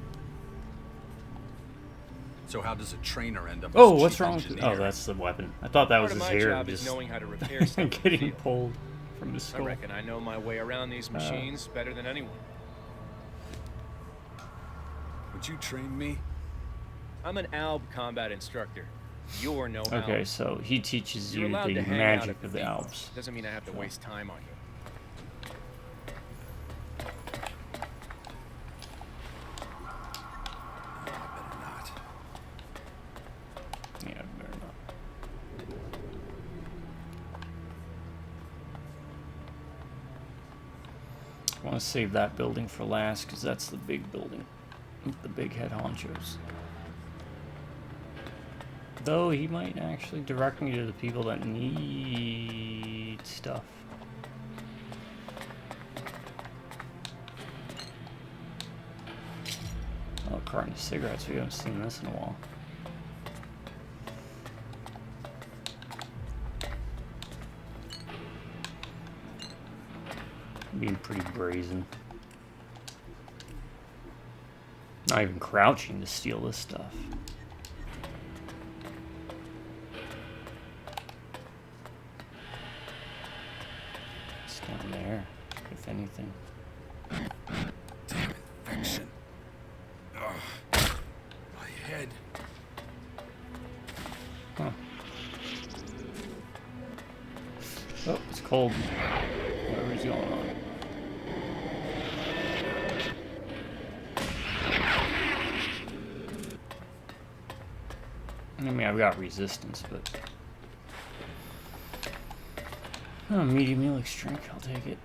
So how does a trainer end up as oh, chief what's wrong with engineer? Oh, that's the weapon. I thought that was Part his of my hair job is just knowing how to repair stuff in the getting field. pulled from his skull. I reckon I know my way around these machines better than anyone. Would you train me? I'm an ALB combat instructor. You're no ALB. Okay, so he teaches You're you allowed the to hang out magic at the of the field. Alps. Doesn't mean I have to waste time on you. Yeah, better not. I want to save that building for last because that's the big building with the big head honchos. Though he might actually direct me to the people that need stuff. Oh, a carton of cigarettes. We haven't seen this in a while. Being pretty brazen. Not even crouching to steal this stuff. It's down there, if anything. Damn infection. Ugh. My head. Huh. Oh, it's cold. Whatever's going on. I mean, I've got resistance, but... Oh, medium ELEX drink, I'll take it.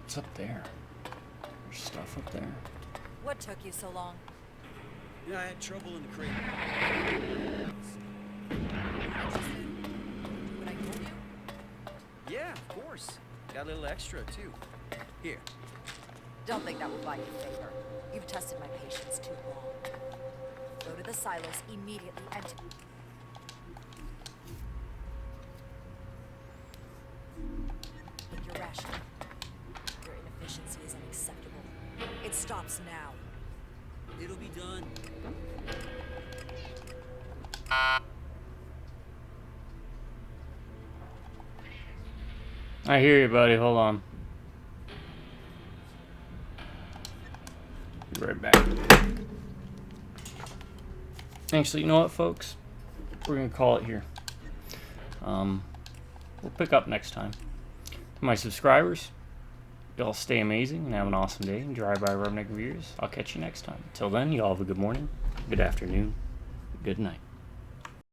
What's up there? There's stuff up there. What took you so long? Yeah, I had trouble in the crate. What I told you? Yeah, of course. Got a little extra, too. Here. Don't think that will buy you favor. You've tested my patience too long. Go to the silos immediately and... Take your ration. Your inefficiency is unacceptable. It stops now. It'll be done. I hear you, buddy. Hold on. Be right back. Actually, you know what, folks? We're going to call it here. We'll pick up next time. My subscribers, y'all stay amazing and have an awesome day. And drive by Redneck Reviews. I'll catch you next time. Until then, y'all have a good morning, good afternoon, good night.